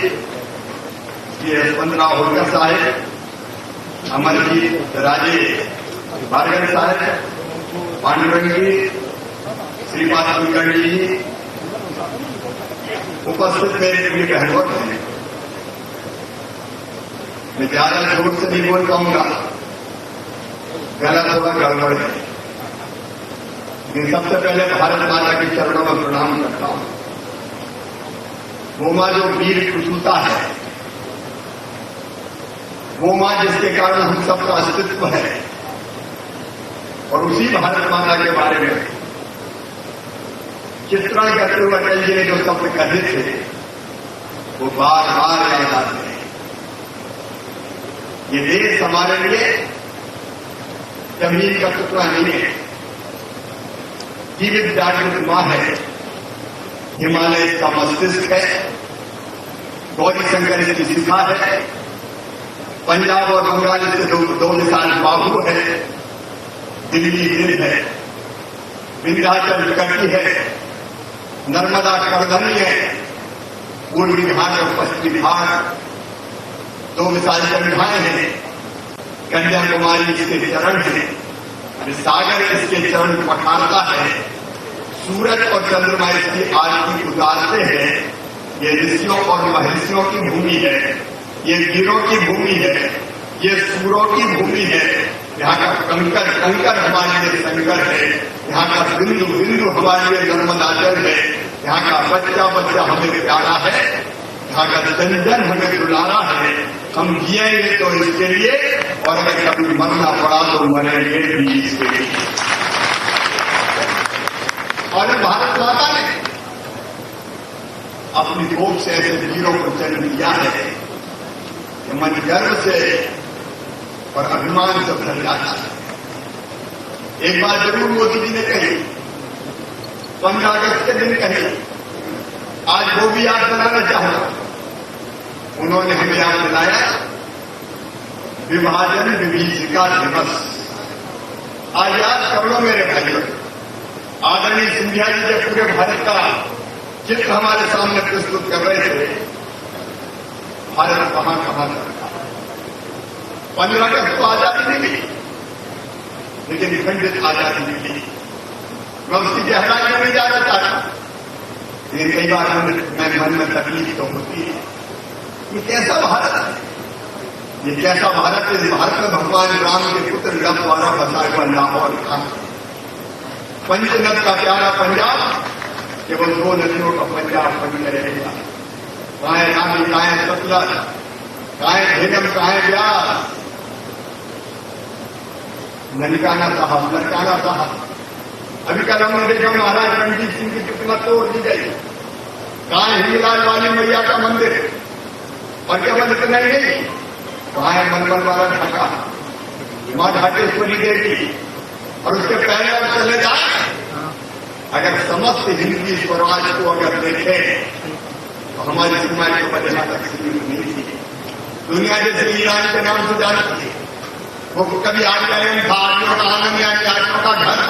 श्री यशवंतराव होलकर साहेब, अमरजीत राजे भार्गव साहब, पांडुरंग जी, श्रीपाद कुलकर्णी जी, उपस्थित मेरे प्रिय बहनों हैं। मैं ज्यादा जोर से नहीं बोल पाऊंगा, गला थोड़ा गड़बड़ है, लेकिन सबसे पहले भारत माता के चरणों में प्रणाम करता हूं। वो मां जो वीर कुशलता है, वो मां जिसके कारण हम सबका अस्तित्व है, और उसी भारत माता के बारे में चित्रण करते हुए अटल जी ने जो शब्द कहे थे वो बार बार याद आते हैं। ये देश हमारे लिए जमीन का टुकड़ा नहीं है, जीवित जागृत मां है, हिमालय इसका मस्तिष्क है, गौरी शंकर इसकी शिखा है, पंजाब और बंगाल से दो विशाल बाहु है, दिल्ली दिल है, विंध्याचल विकटी है, नर्मदा करधनी है, पूर्वी घाट और पश्चिमी घाट दो विशाल गंगाएं हैं, कन्याकुमारी इसके चरण है, सागर इसके चरण पठारता है, सूरज और चंद्रमा इसकी आरती उतारते हैं। ये ऋषियों और महर्षियों की भूमि है, ये वीरों की भूमि है, ये सूरों की भूमि है। यहाँ का कंकर कंकर हमारे लिए संकर है, यहाँ का बिंदु बिंदु हमारे लिए नर्मदा जल है, यहाँ का बच्चा बच्चा हमें प्यारा है, यहाँ का जन जन हमें दुलारा है। हम जिएंगे तो इसके लिए, और अगर कभी मरना पड़ा तो मरेंगे भी इसके लिए। और भारत माता ने अपनी कोख से ऐसे वीरों को जन्म दिया है कि मन गर्व से और अभिमान से भर जाता है। एक बात जरूर मोदी जी ने कही, 15 अगस्त के दिन कही, आज वो भी याद दिलाना चाहूंगा। उन्होंने हमें याद दिलाया विभाजन विभीषिका दिवस। आज याद कर लो मेरे भाइयों, आदरणीय सिंधिया जी जब पूरे भारत का चित्र हमारे सामने प्रस्तुत कर रहे थे, भारत कहां कहां तक था। 15 अगस्त तो आजादी नहीं मिली, लेकिन खंडित आजादी मिली। मैं उसकी गहराई में नहीं जाना चाहता, लेकिन कई बार मैं मन में तकलीफ तो होती है। ये कैसा भारत है, ये कैसा भारत है। इस भारत में भगवान राम के पुत्र रब द्वारा बसाया हुआ लाहौर था, पंचनद का प्यारा पंजाब, केवल 2 नदियों का पंजाब बन के रहेगा। कहाँ है रावी, कहाँ है सतलज, कहाँ है झेलम, कहाँ है ब्यास, ननकाना साहब, ननकाना साहब। अभी कल हमने देखा महाराज रणजीत सिंह की प्रतिमा तोड़ दी गई। कहाँ है हिंगलाज वाली मैया का मंदिर, और केवल इतना ही नहीं, वहां है मनमल वाला ढाका, मां ढाकेश्वरी देवी, और उसके पहले अब चले जाए। अगर समस्त हिंदी स्वराज को अगर देखें तो हमारी सीमाएं को बदलना तक सीमित नहीं थी। दुनिया जैसे ईरान के नाम से जानती है, वो कभी आर्यन था, आर्यों का आनंद यानी आर्यों का घर,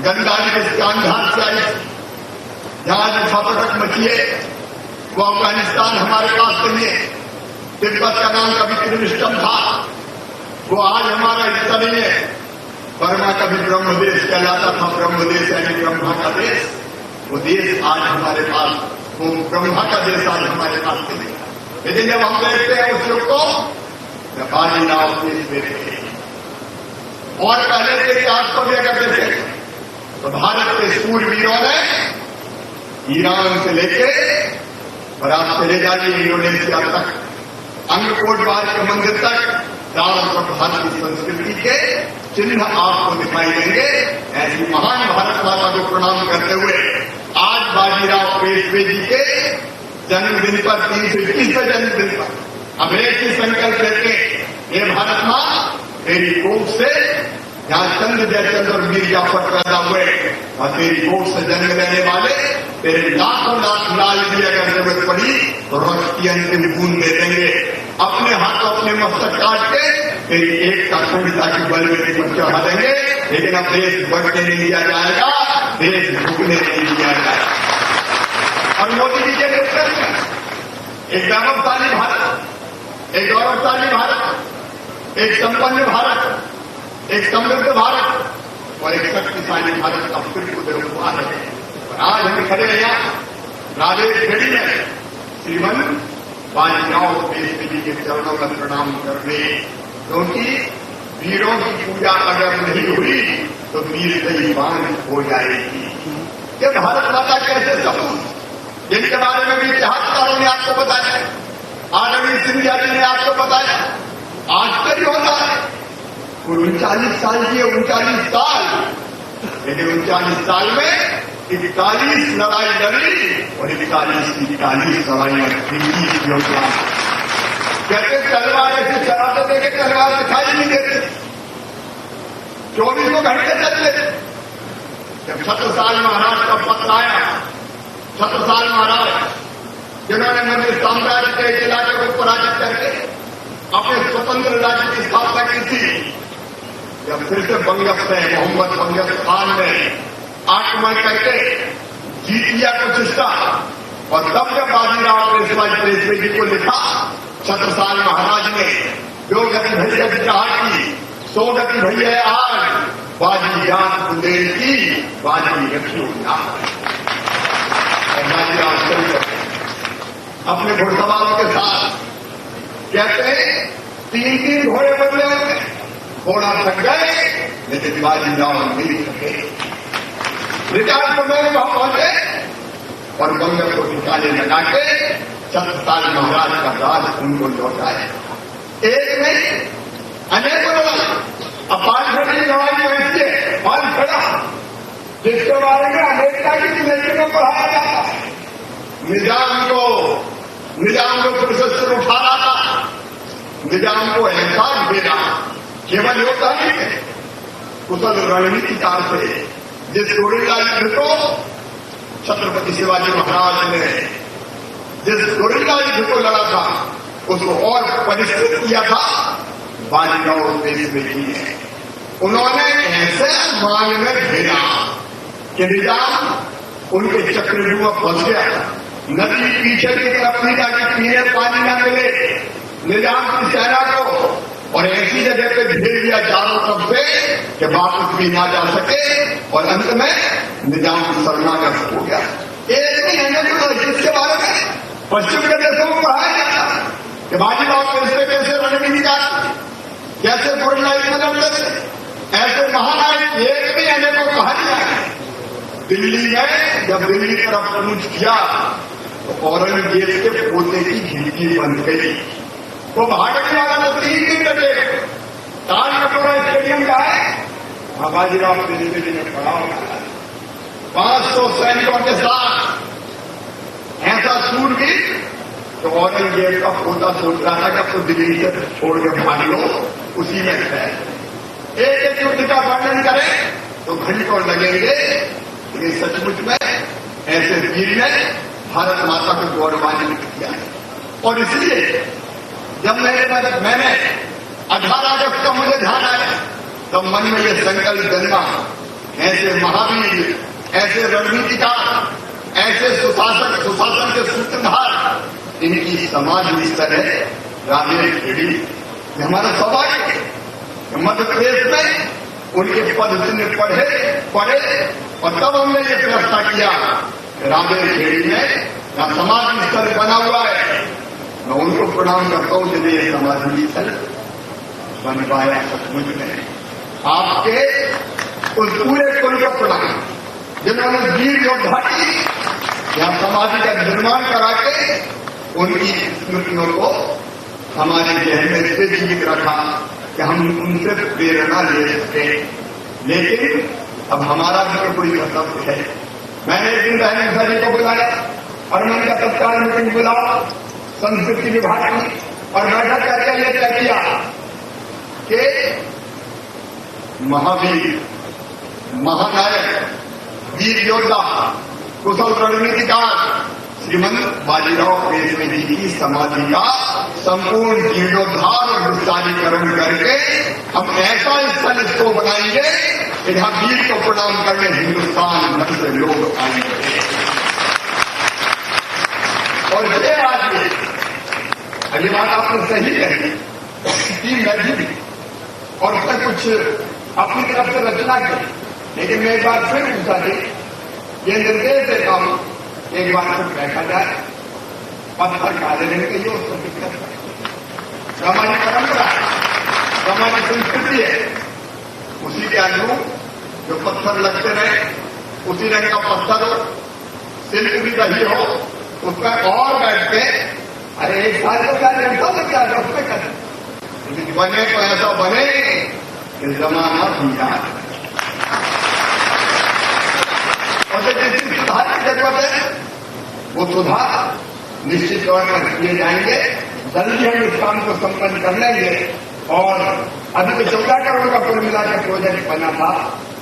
गंगा जी के अंधार से आई, जहां जो छापटक मची है वो अफगानिस्तान हमारे पास नहीं है। तिब्बत का नाम कभी त्रिविष्टम था, वो आज हमारा हिस्सा नहीं है। बर्मा कभी ब्रह्मदेश कहलाता था, ब्रह्मदेश यानी ब्रह्मा का देश। वो देश आज हमारे पास, वो ब्रह्मा का देश आज हमारे पास नहीं है। लेकिन जब हम देखते हैं उस युग को, व्यापारी नाव देश में थे, और पहले के इतिहास को भी अगर देखें तो भारत के सूरवीरों ने ईरान से लेके और आप चले जाइए इंडोनेशिया तक, अंगकोट बार के मंदिर तक चारों भारत की संस्कृति के चिन्ह आपको दिखाई देंगे। ऐसी महान भारत माता को प्रणाम करते हुए आज बाजीराव पेशवे जी के जन्मदिन पर 321वें जन्मदिन पर हम एक ही संकल्प लेते, ये भारत माँ तेरी कोख से जहाँ चंद्र जयचंद्र और वीर जाफर पैदा हुए और तेरी कोख से जन्म लेने वाले तेरे लाखों लाख लाल भी अगर जरूरत पड़ी तो रक्त की अंतिम बूंद दे देंगे। अपने हाथों अपने मस्तक काट के तेरी एक का खंडता की बलवेटी पर चढ़ा देंगे, लेकिन अब देश बढ़ने नहीं दिया जाएगा, देश झुकने नहीं दिया जाएगा। और मोदी जी के नेतृत्व में एक गौरवशाली भारत, एक गौरवशाली भारत, एक संपन्न भारत, एक समृद्ध भारत और एक शक्तिशाली भारत का फिर उदय है। आज हम खड़े हैं यहाँ राजेखेड़ी में श्रीमन बाजीराव पेशवे जी के चरणों में प्रणाम करने, क्योंकि वीरों की पूजा अगर नहीं हुई तो वीर दीवान हो जाएगी। ये भारत माता कैसे सपूत जिनके बारे में भी इतिहासकारों ने आपको बताया, आदरणीय सिंधिया जी ने आपको बताया, आश्चर्य होता है। 39 साल की 39 साल, लेकिन 39 साल में 41 लड़ाई लड़ी और 41 लड़ाइयां जीती। कहते तलवार ऐसे चलाते थे कि तलवार दिखाई नहीं देती, 24 घंटे चलते। जब छत्रसाल महाराज का पत्र आया, छत्रसाल महाराज जिन्होंने मध्य साम्राज्य के इलाके को पराजित करके अपने स्वतंत्र राज्य की स्थापना की थी, जब फिर से बंगस ने मोहम्मद बंगस खान ने आक्रमण करके जीत लिया प्रतिष्ठा, और तब जब बाजीराव पेशवे जी को लिखा छत्रसाल महाराज ने, जो गति भैया की कहा की सो गति भैया आज बाजी जान बुंदेल की बाजी रखी अपने घुड़सवारों के साथ कहते हैं 3 घोड़े बदले होते, घोड़ा थक गए लेकिन बाजीराव नहीं थके। रिटायर्ड में वहां पहुंचे और बंगल को ठिकाने लगा के छत्रसाल महाराज का राज उनको लौटाया। एक नहीं अनेकों लड़ाई, अपार लड़ाई ऐसी है और खड़ा जिसके बारे में अमेरिका की यूनिवर्सिटी में पढ़ाया जाता है। निजाम को प्रशस्त्र उठा रहा था, निजाम को एहसास देना केवल योद्धा नहीं है, कुशल रणनीतिकार से जिस गोरिल्ला युद्ध को छत्रपति शिवाजी महाराज ने जिस गोरिल्ला युद्ध को लड़ा था उसको और परिष्कृत किया था बाजीराव पेशवे जी ने। उन्होंने ऐसे मान में घेरा कि निजाम उनके चक्रव्यूह में फंस गया, नदी पीछे की तरफ नहीं जाके पीने पानी न मिले निजाम की सेना को, और ऐसी जगह पे घेर दिया चारों तरफ से कि वापस भी ना जा सके, और अंत में निजाम शरणागत हो गया। एक नहीं है जिसके बारे में पश्चिम के देशों में पढ़ाया जाता कि बाजीराव पेशवे कैसे रणनीतिकार, कैसे गोरिल्ला लड़ते थे, ऐसे महानायक एक भी अनेकों कहानियां हैं। दिल्ली में जब दिल्ली तरफ कूच किया तो औरंगजेब के पोते की खिड़की बंद गई, वो भागने वाला तो 3 दिन लगे। ताल कटोरा स्टेडियम का है, बाजीराव पेशवे जी ने पढ़ा होगा 500 सैनिकों के साथ ऐसा सूरवीर तो औरंगजेब का पोता सोच रहा था कि अब तो दिल्ली से छोड़ के भाग लो, उसी में है। एक युद्ध का वर्णन करें तो घंटों लगेंगे, लेकिन सचमुच में ऐसे वीर ने भारत माता को गौरवान्वित किया है। और इसलिए जब मैंने 18 अगस्त का मुझे ध्यान आया तब मन में यह संकल्प जन्मा, ऐसे महावीर, ऐसे रणनीतिकार, ऐसे सुशासन के सूत्रधार, इनकी समाधि स्थल है राजेखेड़ी। हमारा सौभाग्य है मध्य प्रदेश में उनके पद चिन्ह पढ़े और तब हमने ये फैसला किया राजेखेड़ी में जहां समाधि स्थल बना हुआ है, मैं उनको प्रणाम करता हूं जिन्हें यह समाधि स्थल बन पाया सचमुच में। आपके उस पूरे कुल को प्रणाम, जिन्होंने वीर योद्धा की यहाँ समाधि का निर्माण करा के उनकी स्मृतियों को हमारे जहन में से जीवित रखा कि हम उनसे प्रेरणा ले सके। लेकिन अब हमारा भी तो कोई कर्तव्य है। मैंने एक दिन बहन सभी को बुलाया और मैंने का तत्काल मीटिंग बुलाओ संस्कृति विभाग की, और बैठक करके ये तय किया कि महावीर, महानायक, वीर योद्धा, कुशल रणनीतिकार श्रीमंत बाजीराव पेशवे जी की समाधि का संपूर्ण जीर्णोद्धार और विस्तारीकरण करके हम ऐसा स्थल इसको बनाएंगे कि जहां वीर को प्रणाम करने हिंदुस्तान भर से लोग आएंगे। और ये आज अगली बात आपने सही कही कि मैं भी और उसने कुछ अपनी तरफ से रचना की, लेकिन मैं एक बार फिर पूछा थी, ये निर्देश देता हूं, एक बार फिर बैठा जाए, पत्थर काले रंग के ये उसको दिक्कत है। हमारी परंपरा है, हमारी संस्कृति है, उसी के अनुरूप जो पत्थर लगते रहे, उसी रंग का पत्थर हो, सिल्क भी रही हो, उसका और बैठ के अरे एक साल का क्या रहता तो क्या उसमें करें, लेकिन बने तो ऐसा बने कि जमाना भूला। और जिस सुधार की जरूरत है वो सुधार निश्चित तौर पर किए जाएंगे। जल्दी हम इस काम को संपन्न कर लेंगे। और अभी तो 14 करोड़ का कुल मिलाकर प्रोजेक्ट बना था,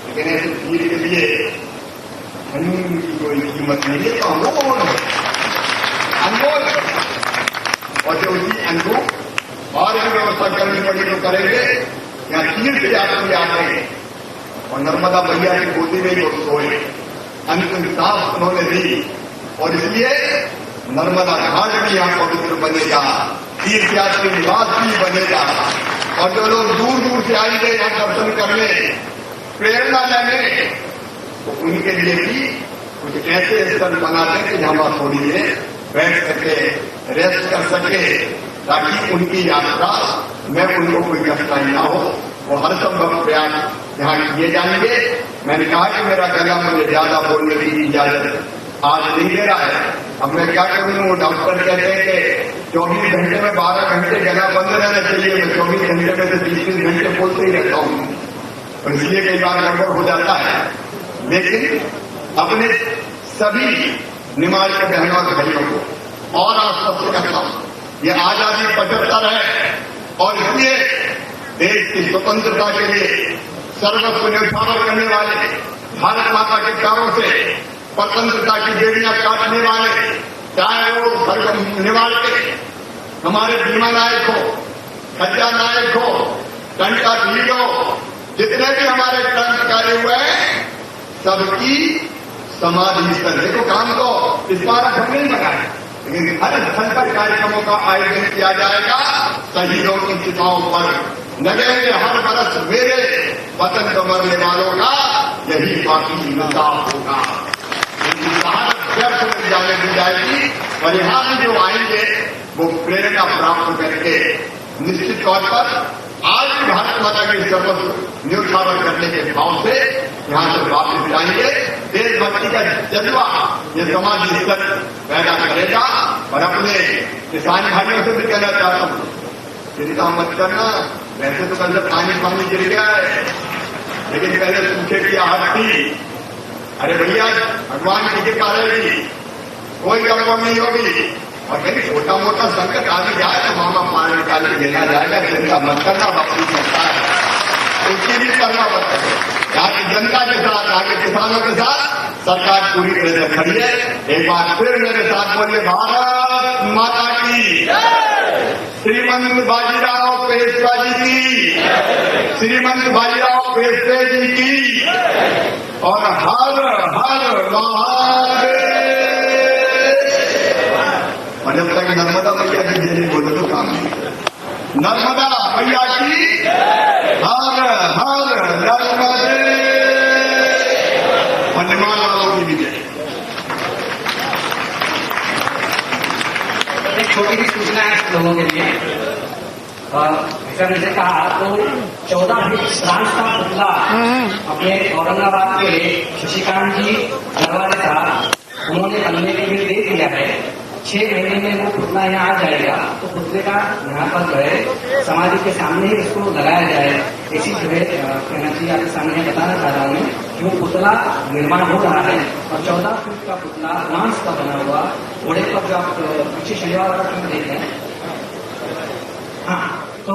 लेकिन ऐसे चीज के लिए कानून की कोई कीमत नहीं है, तो अनमोल और जो उसी अनुरूप और भी व्यवस्था करनी पड़ी तो करेंगे। यहाँ तीर्थ यात्री आते हैं और नर्मदा मैया की गोदी में ही सोए, अंतिम सांस उन्होंने दी, और इसलिए नर्मदा घाट भी यहाँ पवित्र बनेगा, तीर्थ यात्री निवास भी बनेगा। और जो लोग दूर दूर से आएंगे यहाँ दर्शन करने, प्रेरणा लेने, तो उनके लिए भी कुछ ऐसे स्थल बनाते हैं कि जहां थोड़ी देर बैठ सके, रेस्ट कर सके, ताकि उनकी यात्रा में उनको कोई कठिनाई ना हो। वो हर संभव प्रयास यहाँ किए जाएंगे। मैंने कहा कि मेरा गला मुझे ज्यादा बोलने की इजाजत आज नहीं दे रहा है। अब मैं क्या करूँ, वो डॉक्टर कहते हैं कि 24 घंटे में 12 घंटे गला बंद रहना चाहिए, मैं 24 घंटे में से 20 घंटे बोलते ही रहता हूँ, और इसलिए कई बार गड़बड़ हो जाता है। लेकिन अपने सभी निमाड़ के बहनों और भाइयों को और आश्वस्त करता हूं, ये आजादी 75 है, और इसलिए देश की स्वतंत्रता के लिए सर्वस्व न्यौछावर करने वाले, भारत माता के प्यारों से स्वतंत्रता की बेड़ियां काटने वाले, चाहे वो सर्व निवाड़ के हमारे भीमा नायक हो, खज्जा नायक हो, टंका भीड़ हो, जितने भी हमारे क्रांतिकारी हुए हैं, सबकी समाधि स्थल। देखो काम तो इस बार हम नहीं बनाए, लेकिन हर स्थल पर कार्यक्रमों का आयोजन किया जाएगा। शहीदों की चिताओं पर लगेंगे हर बरस मेरे वतन को मरने वालों का यही बाकी इंसाफ होगा। व्यर्थ में जाने दी जाएगी, और यहाँ भी जो आएंगे वो प्रेरणा प्राप्त करके निश्चित तौर पर आज भी भारत माता के सर्वस्व न्यौछावर करने के भाव से यहाँ से वापस जाएंगे। देशभक्ति का जज्बा ये समाज स्तर पैदा करेगा। और अपने किसान भाइयों से भी कहना चाहता हूँ, चिंता मत करना, वैसे तो कल पानी गिर गया है, लेकिन पहले सूखे की आहट थी। अरे भैया, भगवान की कृपा रहेगी, कोई गड़बड़ नहीं होगी। और कहीं छोटा मोटा संकट आ भी जाए तो मामा पानी निकाल के देना जाएगा, चिंता मत करना, वापसी सकता है, उसकी भी करना मत करो। यहाँ की जनता के साथ, यहाँ के किसानों के साथ सरकार पूरी तरह से खड़ी है। एक बार फिर मेरे साथ बोलिए, भारत माता की, श्रीमंत बाजीराव पेशवा जी की, श्रीमंत बाजीराव पेशवे जी की, और हर हर महादेव। और जब तक नर्मदा मैया की जय बोलो तो काम नहीं। नर्मदा मैया की हर हर नर्मदे, और निमाड़ वालों की भी जय। एक छोटी सी सूचना है लोगों के लिए। ऐसा जैसे कहा तो 14 फीट फ्रांस का पुतला अपने औरंगाबाद के शशिकांत जी घरवाले साहब उन्होंने बनने के लिए दे दिया है। 6 महीने में वो पुतला यहाँ आ जाएगा तो पुतले का यहाँ पर जो है समाधि के सामने ही उसको लगाया जाए। ऐसी जो है कहना चाहिए आपके सामने बताना चाह रहा हूँ मैं कि वो पुतला निर्माण हो रहा है और 14 फीट का पुतला बांस का बना हुआ घोड़े पर जो आप पीछे शनिवार वाला देख रहे हैं। हाँ तो